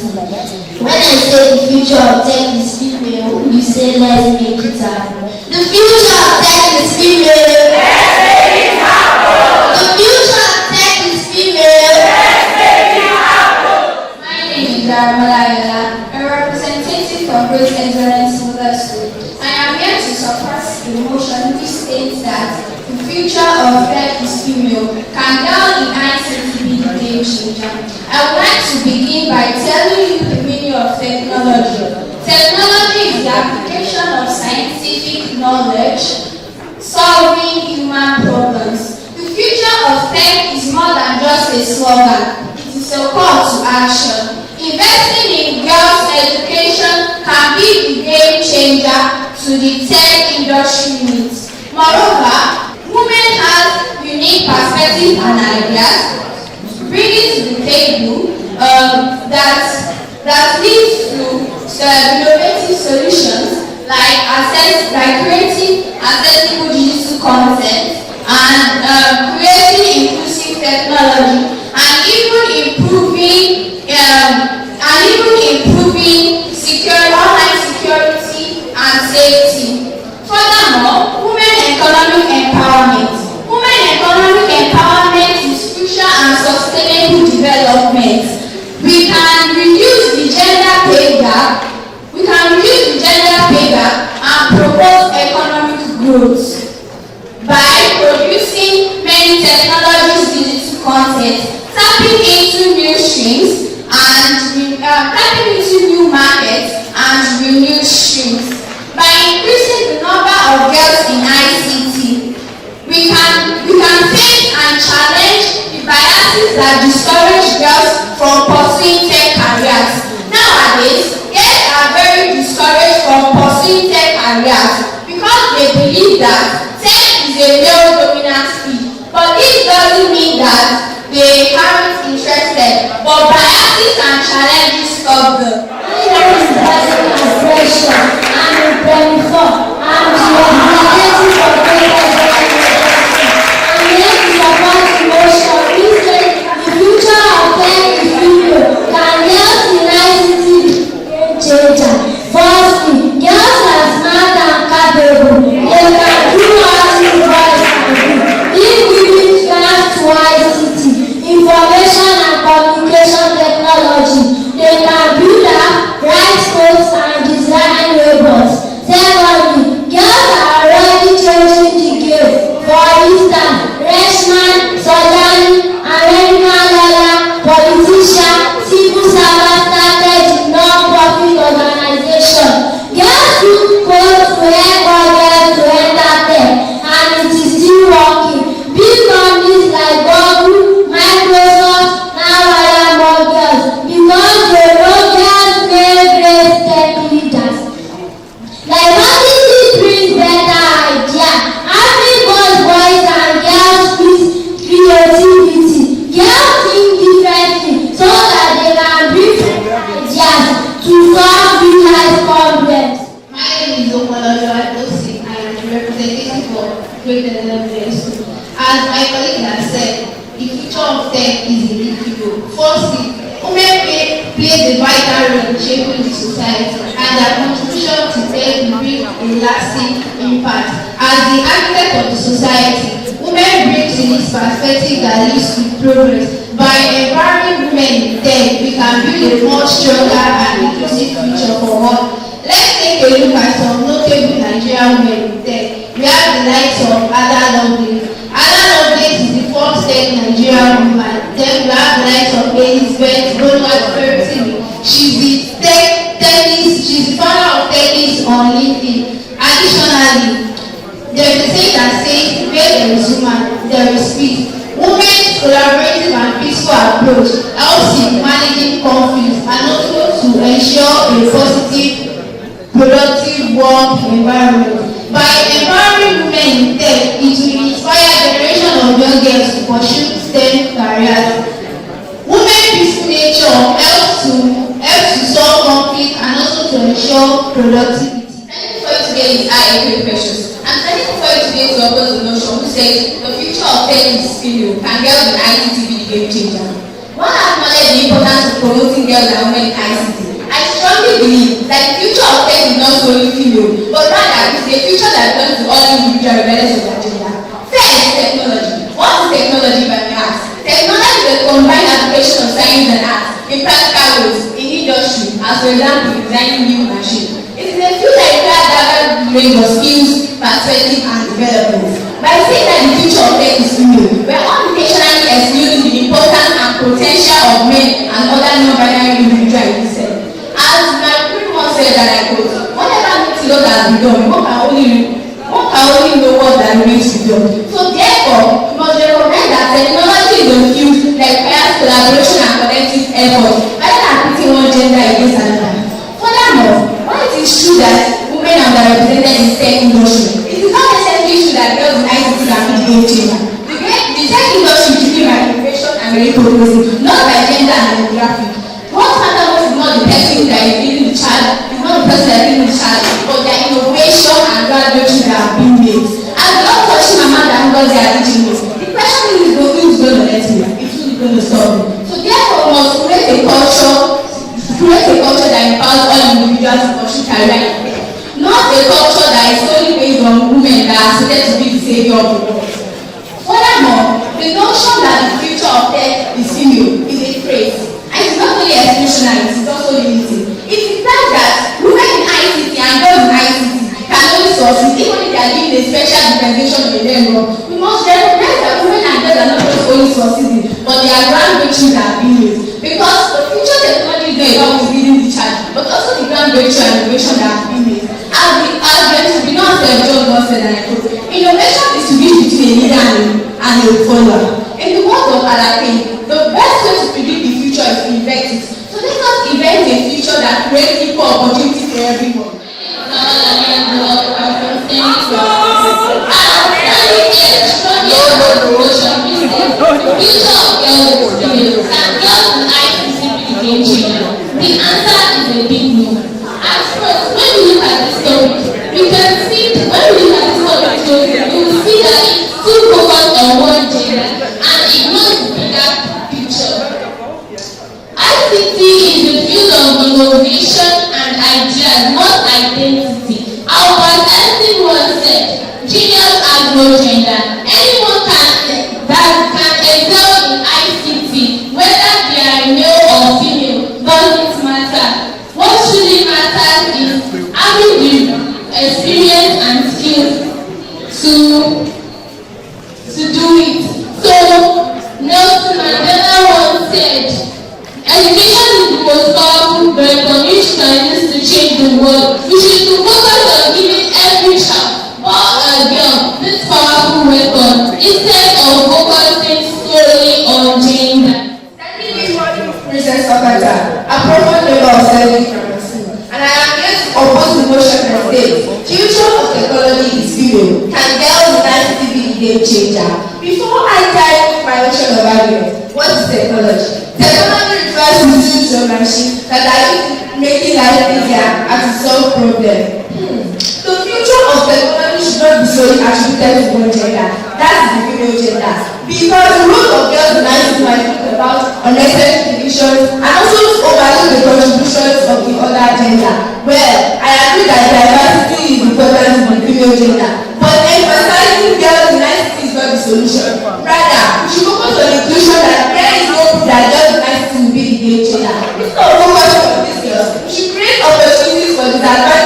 When I say the future of tech is female, you say let's make it happen. The future of tech is female. Let's make it happen. The future of tech is female. Let's make it happen. My name is Iroaganachi, a representative of Great Excellence Model School. I am here to support the motion which states that the future of tech is female. Can girls in ICT be the game changer? I would like to begin by telling you the meaning of technology. Technology is the application of scientific knowledge solving human problems. The future of tech is more than just a slogan. It is a call to action. Investing in girls' education can be the game changer to the tech industry needs. Moreover, women have unique perspectives and ideas, bringing to the table that leads to innovative solutions like creating accessible digital content and creating inclusive technology and even improving online security and safety. Furthermore, women economic empowerment. Women economic empowerment is crucial and sustainable development. We can reduce the gender pay gap. And promote economic growth by producing many technologies, digital content, tapping into new streams and tapping into new markets and renewed streams. By increasing the number of girls in ICT, we can face and challenge the biases that discourage girls from pursuing tech careers. Nowadays, girls are very discouraged from pursuing tech careers because they believe that tech is a male-dominant field. But this doesn't mean that they aren't interested, but biases and challenges stop them. I'm in pressure. I'm in 24. I'm the representative of Great Excellence. I'm here to support the motion. We say the future of tech is female. Can girls in ICT be changer? Firstly, girls are smart and capable. They can do what these boys can do. If we give chance to ICT, information and communication technology, they can build up, write codes and design robots. Secondly, girls are already changing the game. For instance, freshman, surgeon, American lawyer, politician, civil servant started in non-profit organization. Girls use code to help others to enter tech, and it is still working. Big companies like Google, Microsoft now hire more girls because they know girls make great tech leaders. Diversity brings better ideas. Having both boys and girls with creativity. Girls think differently so that they can bring ideas to solve real life problems. My name is Omowunmi. I am the representative of Great Excellence. As my colleague has said, the future of tech is in the people. Firstly, women play a vital role in shaping the society, and their contribution to tech will bring a lasting impact. As the architect of the society, women bring unique perspective that leads to progress. By empowering women in tech, we can build a more stronger and inclusive future for all. Let's take a look at some notable Nigerian women in tech. We have the likes of Ada. Ada is the first tech Nigerian woman. Then we have the likes of Elizabeth Femi. She's the founder of Techies on LinkedIn. Additionally, there is a saying that says, where there is woman, there is peace. Women's collaborative and peaceful approach helps in managing conflicts and also to ensure a positive, productive work environment. By empowering women in tech, it will inspire a generation of young girls to pursue STEM careers. Women's peaceful nature helps to solve conflict and also to ensure productivity. Thank you for today's IAP questions. I'm thank you for today to oppose the notion who says the future of tech is female. Can girls in ICT be the game changer? One acknowledge the importance of promoting girls and women in ICT. I strongly believe that the future of tech is not solely female, but rather it's a future that belongs to all individuals regardless of their gender. First, technology. What is technology by my ask? Technology is a combined application of science and art in practical ways in industry, as for example, designing new machines. It is a field that requires diverse range of skills, perspective, and development. By saying that the future of tech is female, we are unintentionally excluding the importance and potential of men and other non-binary individuals in this sector. As my previous said that I quote, whatever needs to has been done, one can only know what that remains to be done. So therefore, we must recognize that technology is a field that requires collaboration and collective effort, rather than pitting one gender against another. Furthermore, while it is true that women are underrepresented in the tech industry, it is not necessarily true that girls in ICT can be the game changer. The tech industry is driven by innovation and meritocracy, not by gender and demographic. What matters is not the person that is leading the child, it's not the person that is leading the child, but their innovation and graduation that have been made. As the Lord touching my man that does their teaching me, the question is who is going to let me, if who is going to stop me. So therefore, we must create a culture that empowers all individuals to pursue career in tech. Not a culture that is solely based on women that are said to be the savior of the world. Furthermore, the notion that the future of tech is female is a phrase. And it's not only exclusionary, it's also limiting. It implies that women in ICT and girls in ICT can only succeed even if they are given a special dispensation of a level. We must recognize that women and girls are not just only succeeding, but they are grand breakthroughs that are being made. Because the future technology is not about leading the charge, but also the grand breakthrough and innovation that have been made. As the entrepreneur John said, and I quote, innovation is to be between a leader and a follower. In the words of Adenike, the best way to predict the future is to invent it. So let us invent a future that creates equal opportunity for everyone. The answer is a big no. At first, when we look at this topic, we can see, when we look at this topic, you will see that it's too focused on one gender and ignores the bigger picture. ICT is the field of innovation and ideas, not identity. Albert Einstein once said, genius has no gender. Anyone can excel in ICT, whether they are male or female, doesn't matter. What truly matters is having the experience and skills to do it. So, Nelson Mandela once said, education is the most powerful weapon which can use to change the world. We should focus on giving every child, boy or girl, this powerful weapon instead of focusing solely on gender. Princess Apata, a prominent member of Senate and I am here to oppose the motion that states future of technology is female. Can girls in ICT be the game changer? Before I dive my ocean of argument, what is technology? Technology refers to tools or machines that are used in making life easier and to solve problems. The future of technology should not be solely attributed to one gender. That is the female gender. Because the role of girls in ICT might think about unnecessary divisions and also overlook the contributions of the other gender. Well, I agree that diversity is important in the female gender, but emphasizing girls in ICT is not the solution. Rather, we should focus on inclusion that there is no proof that girls in ICT will be the game changer. Instead of focusing on these girls, we should create opportunities for disadvantaged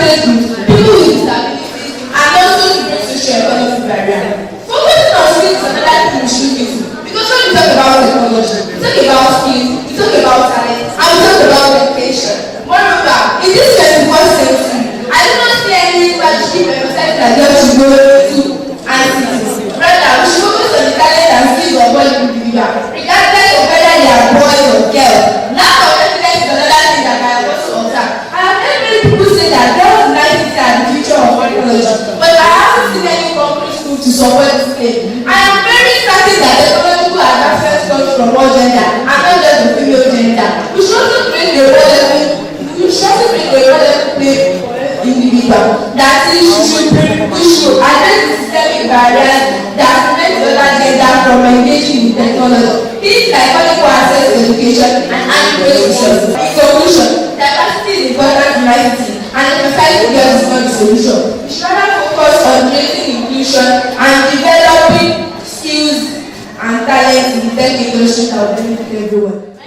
technology. Things like equal access to education and adequate resources. In conclusion, diversity is important in ICT, and emphasizing girls is not the solution. We should rather focus on creating inclusion and developing skills and talent in the tech industry that will benefit everyone. I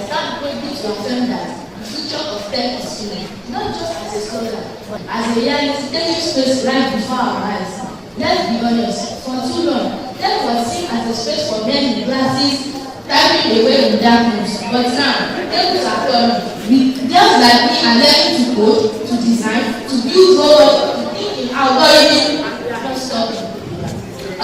stand boldly to affirm that the future of tech is human, not just as a scholar, but as a reality taking space right before our eyes. Let's be honest, for too long, tech was seen as a space for men in glasses, driving away in darkness. But now, tables are turning. Girls like me are learning to code, to design, to build robots, to think in algorithms, and not stopping.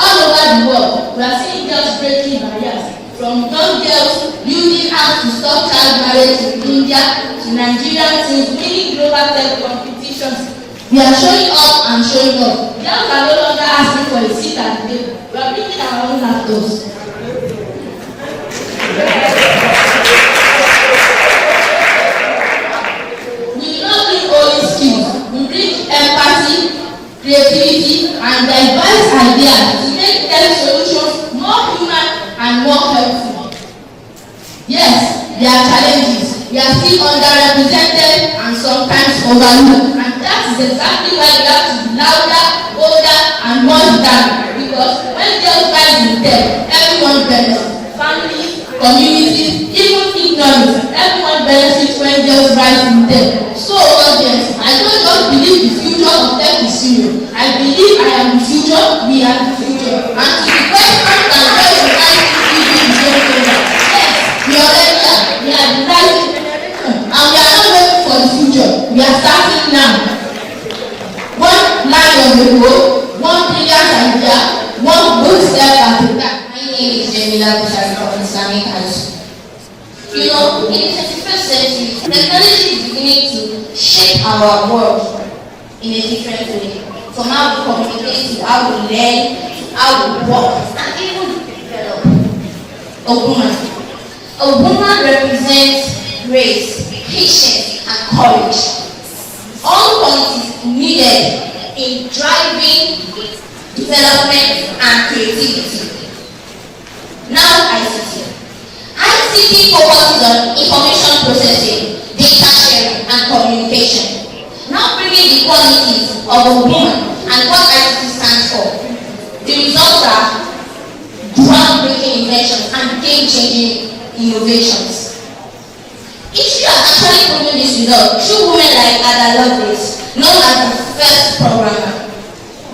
All over the world, we are seeing girls breaking barriers. From young girls building apps to stop child marriage in India to Nigerian teens winning global tech competitions. We are showing up and showing up. Girls are no longer asking for a seat at the table. We are bringing our own laptops. We do not bring only skills. We bring empathy, creativity, and diverse ideas to make tech solutions more human and more helpful. Yes, there are challenges. We are still underrepresented and sometimes overlooked. And that is exactly why we have to be louder, bolder, and more determined. Because when girls rise in tech, everyone benefits. Families, communities, even ignorance, everyone benefits when girls rise in tech. So, audience, I don't just believe the future of tech is serious. I believe I am the future, we are the future. And to the question that where should ICT be the game changer? Yes, we already are. We are the right generation. And we are not waiting for the future. We are starting now. One line on the road, one brilliant idea, one good step at a time. My name is from Islamic High School. You know, in the 21st century, technology is beginning to shape our world in a different way. From how we communicate to how we learn, to how we work, and even develop. A woman represents grace, patience, and courage. All qualities needed in driving development and creativity. Now ICT. ICT focuses on information processing, data sharing, and communication. Now bringing the qualities of a woman and what ICT stands for. The results are groundbreaking inventions and game-changing innovations. History has actually proven this result through women like Ada Lovelace, known as the first programmer,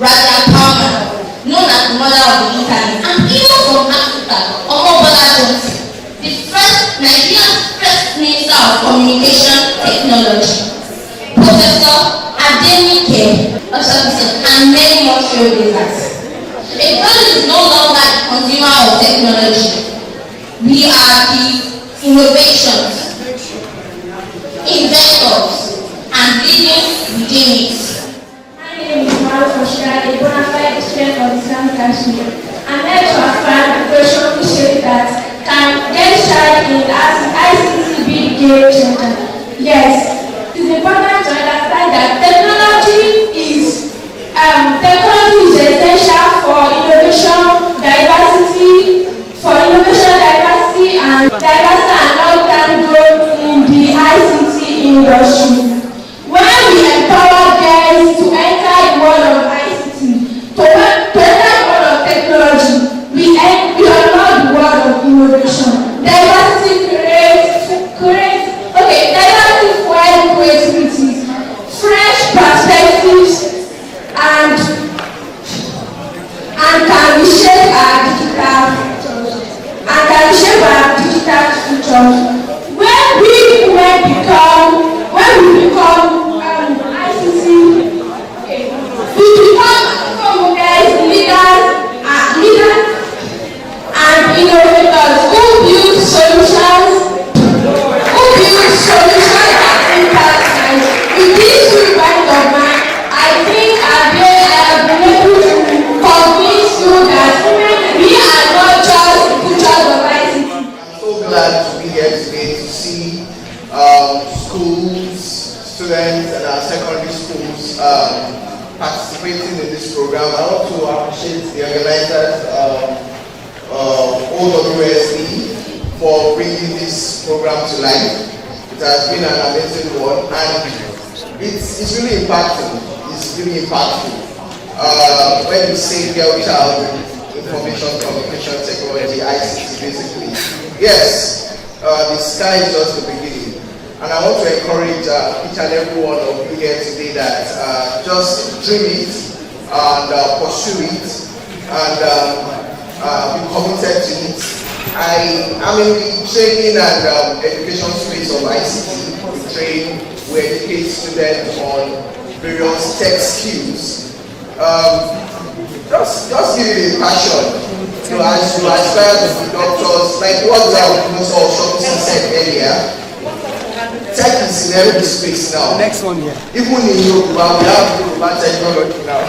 Raja Palmer, known as the mother of the internet, and even from Africa, Omowunmi, the first Nigeria's first minister of communication technology, Professor Adenike, Osofisan, and many more trailblazers. A girl is no longer the consumer of technology. We are the innovations, inventors, and leading within it. My name is a bona fide student of Islamic High School. I'm here to affirm the question which says that can get child in ICT be the game changer? Yes, it is important to understand that technology is essential for innovation, diversity, and long-term growth in the ICT industry. When we empower girls to enter the world of ICT, to enter the world of technology, we unlock the world of innovation. Diversity creates program to life. It has been an amazing one, and it's really impactful. It's really impactful. When you say girl child, information communication technology, ICT basically. Yes, the sky is just the beginning. And I want to encourage each and every one of you here today that just dream it and pursue it and be committed to it. I am in the training and education space of ICT. We educate students on various tech skills. Just give it a passion. So as you aspire to be doctors, like what Osofisan said earlier, tech is in every space now. Next one here. Even in Yoruba, we have Yoruba technology now.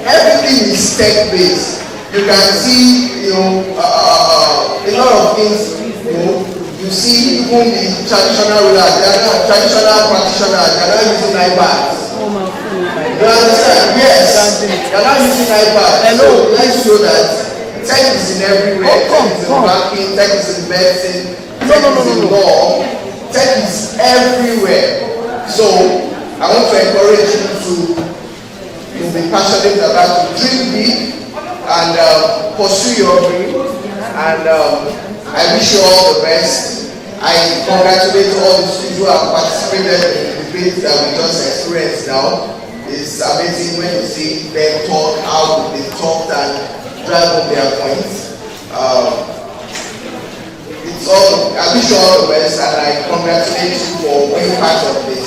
Everything is tech based. You can see, a lot of things, you see even the traditional rulers, traditional practitioners, they are not using iPads. You understand? Yes. They are not using iPads. So let's show that tech is in everywhere. Tech is in banking, tech is in medicine, tech is in law, tech is everywhere. So I want to encourage you to be passionate about to dream big and pursue your dream, and I wish you all the best. I congratulate all the students who have participated in the debate that we just experienced now. It's amazing when you see them talk, how they talked and drive home their points. I wish you all the best, and I congratulate you for being part of this.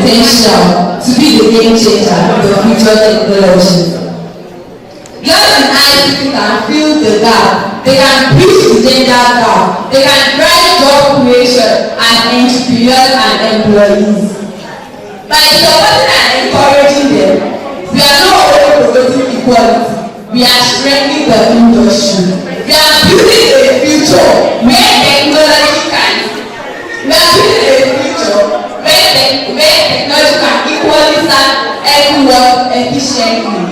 potential to be the game changer of the future technology. Girls in ICT can fill the gap, they can bridge the gender gap, they can drive job creation and entrepreneurs and employees. By supporting and encouraging them, we are not only promoting equality, we are strengthening the industry. We are building a future where technology can. We are building a future where technology can equally serve everyone efficiently.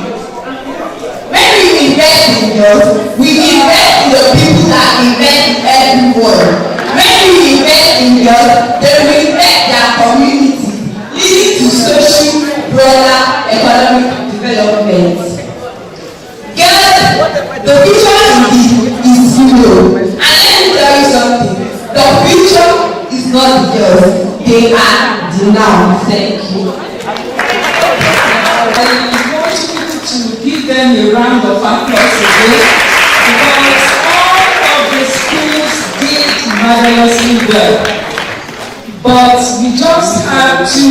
When we invest in girls, we invest in the people that invest in everyone. When we invest in girls, they will invest their community, leading to social, broader economic development. Girls, the future is zero. And let me tell you something, the future is not the girls, they are the now. Thank you. To give them a round of applause again, because all of the schools did marvelously well. But we just have to,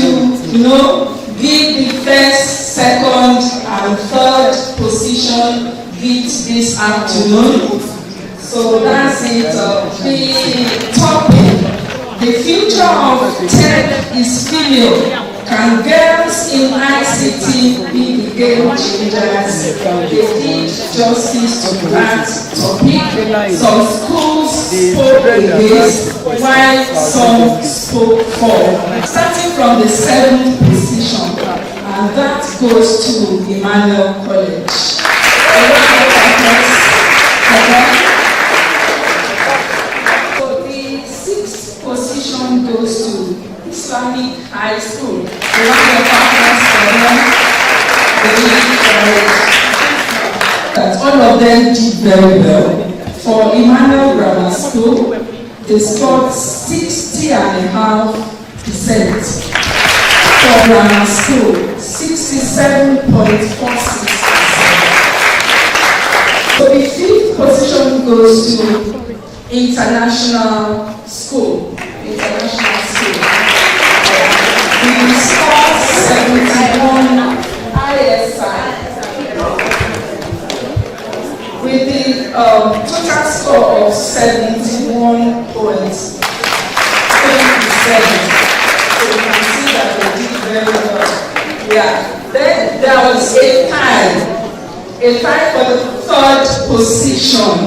give the first, second, and third position gift this afternoon. So that's it. The topic, the future of tech is female. Can girls in ICT be the game changers? They did justice to that topic. Some schools spoke against, while some spoke for. Starting from the 7th position, and that goes to Emmanuel College. So the 6th position goes to Islamic High School. All of them did very well. For Emmanuel Grammar School, they scored 60.5%. For Grammar School, 67.46%. So the 5th position goes to International School. We scored 71 ISI with the total score of 71.37. So you can see that they did very well. Yeah. Then there was a tie for the 3rd position,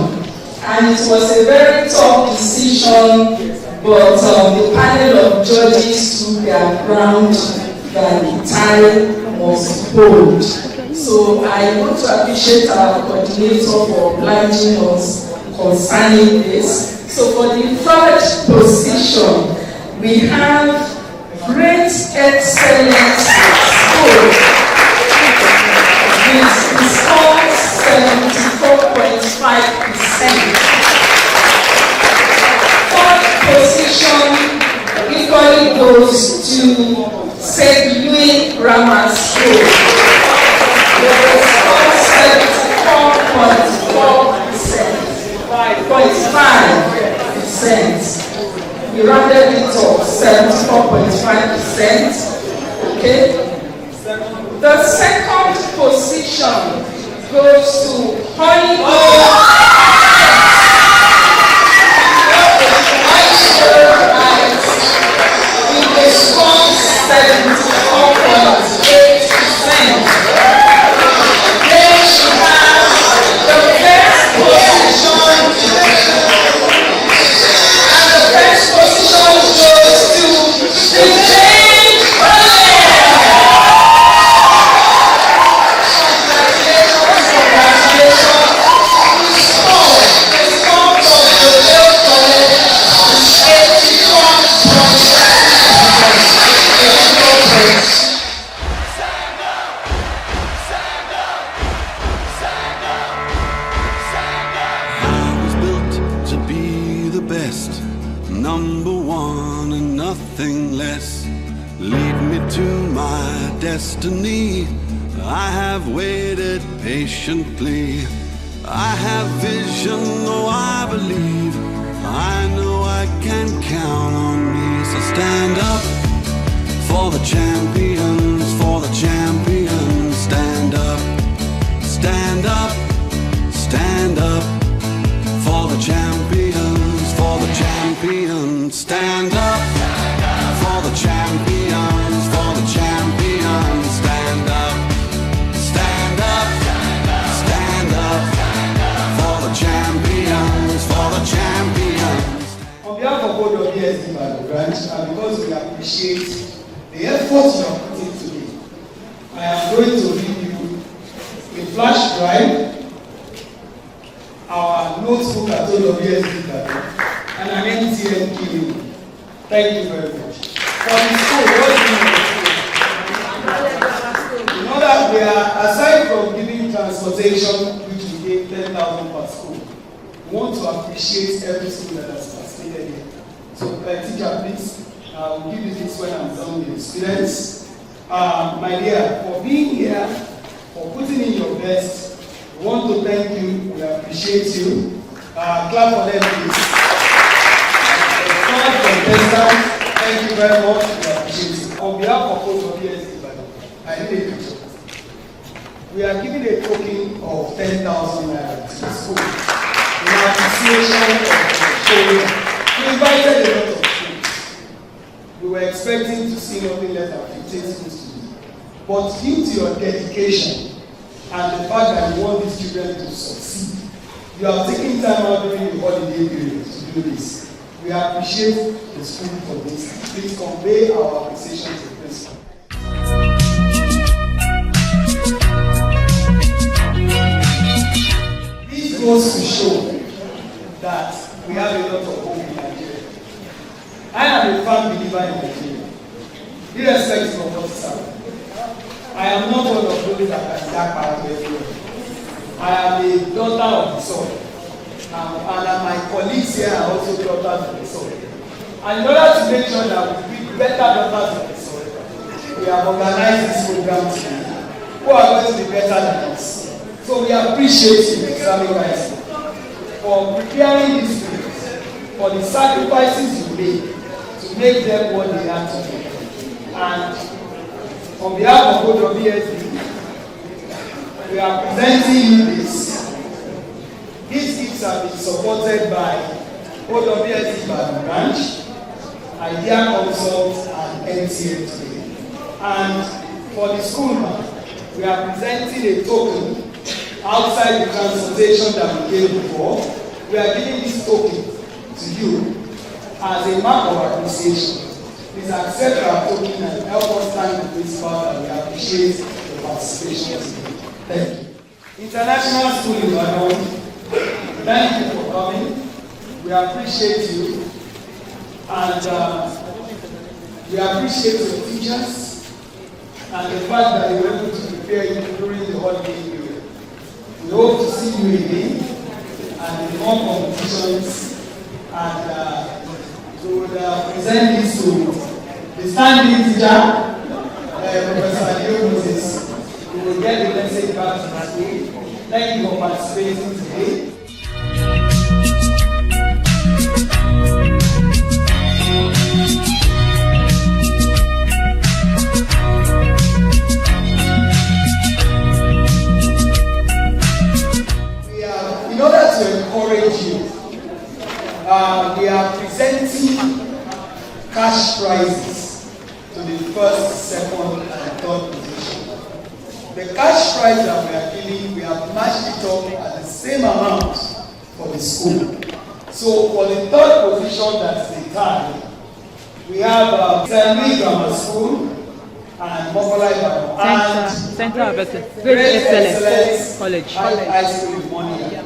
and it was a very tough decision. But the panel of judges took their ground that the tie was bold. So I want to appreciate our coordinator for obliging us concerning this. So for the 3rd position, we have Great Excellence School with the score 74.5%. Position equally goes to St. Louis Grammar School. With a score 74.5%. We rounded it up 74.5%. Okay. The 2nd position goes to Honeycomb. With a score 74.8%. Then she has the first position, and the first position goes to the Change destiny. I have waited patiently. I have vision, oh I believe. I know I can count on me. So stand up for the champions, for the champions. Stand up, stand up, stand up for the champions, for the champions. Stand up for the champions, for the champions. Stand up, stand up, stand up. appreciate the effort you are putting today. I am going to read you a flash drive, our notebook at OWSD, and an MTN Keynote. Thank you very much. For the school, what do you know? You know that we are, aside from giving transportation, which we gave 10,000 per school, we want to appreciate every school that has participated here. So, teacher, please, I will give you this when I'm done with the students. My dear, for being here, for putting in your best, we want to thank you, we appreciate you. Clap for them, please. Thank you very much, we appreciate you. On behalf of OWSD, I need a picture. We are giving a token of 10,000 naira to the school in appreciation of the showing. We invited a lot of schools. We were expecting to see nothing less than 15 schools today. But due to your dedication and the fact that you want these children to succeed, you have taken time out during the holiday period to do this. We appreciate the school for this. Please convey our appreciation to the principal. This goes to show that we have a lot of hope in Nigeria. I am a firm believer in Nigeria, irrespective of what is happening. I am not one of those that can dark out everywhere. I am a daughter of the soil. And my colleagues here are also daughters of the soil. And in order to make sure that we be better daughters of the soil, we have organized this program today. Who are going to be better than us? So we appreciate you, Islamic guys, for preparing these things, for the sacrifices you made to make them what they are today. And on behalf of OWSD, we are presenting you this. These gifts have been supported by OWSD Ibadan Branch, Idea Consult, and MTN today. And for the school man, we are presenting a token outside the transportation that we gave before. We are giving this token to you as a mark of appreciation. Please accept our token and help us thank the principal that we appreciate the participation today. Thank you. International School in Ibadan, thank you for coming. We appreciate you. And we appreciate your teachers and the fact that they were able to prepare you during the holiday period. We hope to see you again and in more competitions, and we will present this to the standing teacher, Professor Adenike. We will get the message back to the school. Thank you for participating today. In order to encourage you, we are presenting cash prizes to the first, second, and third position. The cash prize that we are giving, we have matched it up at the same amount for the school. So for the third position, that's the tie, we have Plenary Grammar School and Mokola Ibadan and Center of Excellence, Great Excellence College. High School in Monia.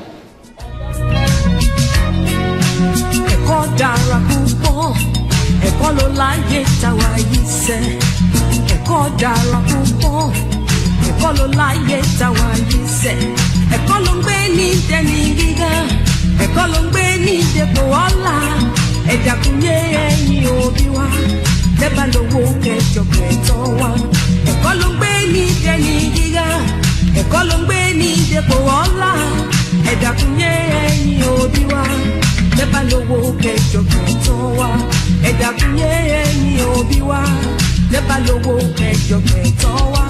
Ẹ̀kọ́ dára púpọ̀, ẹ̀kọ́ ló láyé táwa yìí sẹ́. Ẹ̀kọ́ dára púpọ̀, ẹ̀kọ́ ló láyé táwa yìí sẹ́. Ẹ̀kọ́ ló ń gbé ní dẹni gíga, ẹ̀kọ́ ló ń gbé ní dépò ọlá. Ẹ dákun yé ẹ̀yin òbí wa, lẹ́bà lówó kẹjọ kẹtọ́ wa. Ẹ̀kọ́ ló ń gbé ní dẹni gíga, ẹ̀kọ́ ló ń gbé ní dépò ọlá. Ẹ dákun yé ẹ̀yin òbí wa, lẹ́bà lówó kẹjọ kẹtọ́ wa. Ẹ dákun yé ẹ̀yin òbí wa, lẹ́bà lówó kẹjọ kẹtọ́ wa.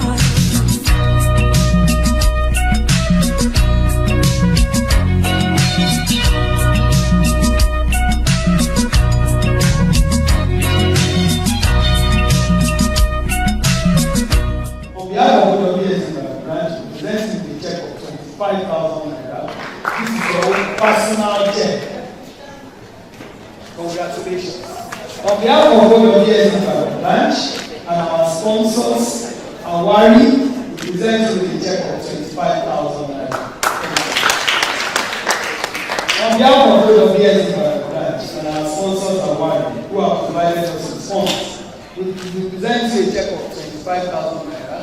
Presenting the check of 25,000 naira. This is your own personal check. Congratulations. On behalf of OWSD Branch, and our sponsors, Awarri, we present you with a check of 25,000 naira. On behalf of OWSD Branch and our sponsors, Awarri, who have provided us with funds, we present you a check of 25,000 naira.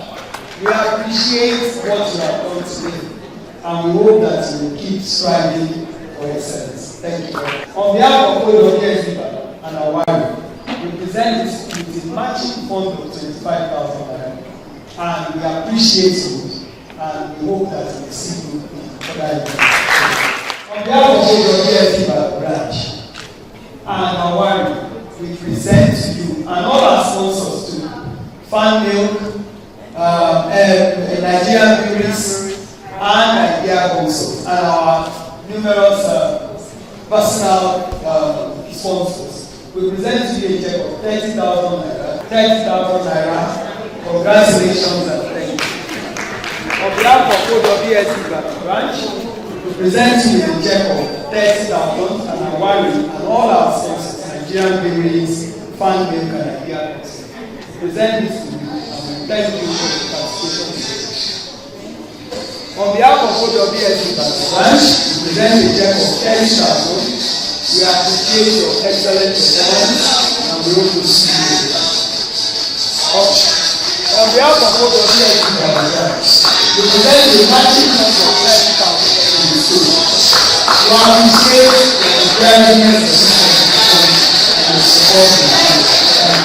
We appreciate what you have done today, and we hope that you will keep striving for excellence. Thank you. On behalf of OWSD and Awarri, we present this with a matching fund of 25,000 naira, and we appreciate you, and we hope that we will see you in further events. On behalf of OWSD Branch and Awarri, we present to you and all our sponsors too, Fan Milk, Nigerian Breweries, and Idea Consult, and our numerous personal sponsors. We present to you a check of 30,000 naira. 30,000 naira. Congratulations and thank you. On behalf of OWSD Branch, we present you with a check of 30,000 and Awarri and all our sponsors, Nigerian Breweries, Fan Milk, and Idea Consult. We present this to you and we thank you for the participation. On behalf of OWSD Branch, we present a check of 30,000. We appreciate your excellent performance and we hope to see you later. On behalf of OWSD Branch, we present a matching fund of 30,000 to the school. We appreciate your encouragement and the support of the school.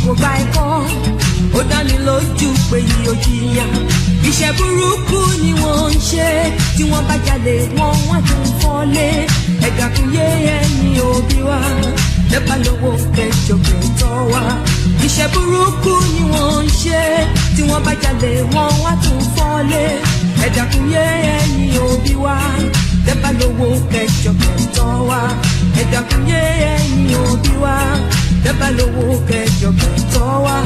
Kò bá ẹ̀kọ́, ó dáni lójú pé yóò jìyà. Iṣẹ́ burúkú ni wọ́n ń ṣe, tí wọ́n bá jalè wọ́n wá tún fọ́lé. Ẹ̀gà kún yé ẹni òbí wa, lẹ́bàá lówó kẹjọ kẹtọ́ wa. Iṣẹ́ burúkú ni wọ́n ń ṣe, tí wọ́n bá jalè wọ́n wá tún fọ́lé. Ẹ̀gà kún yé ẹni òbí wa, lẹ́bàá lówó kẹjọ kẹtọ́ wa. Ẹ̀gà kún yé ẹni òbí wa. Dẹ́bà lówó kẹjọ kẹtọ́ wá.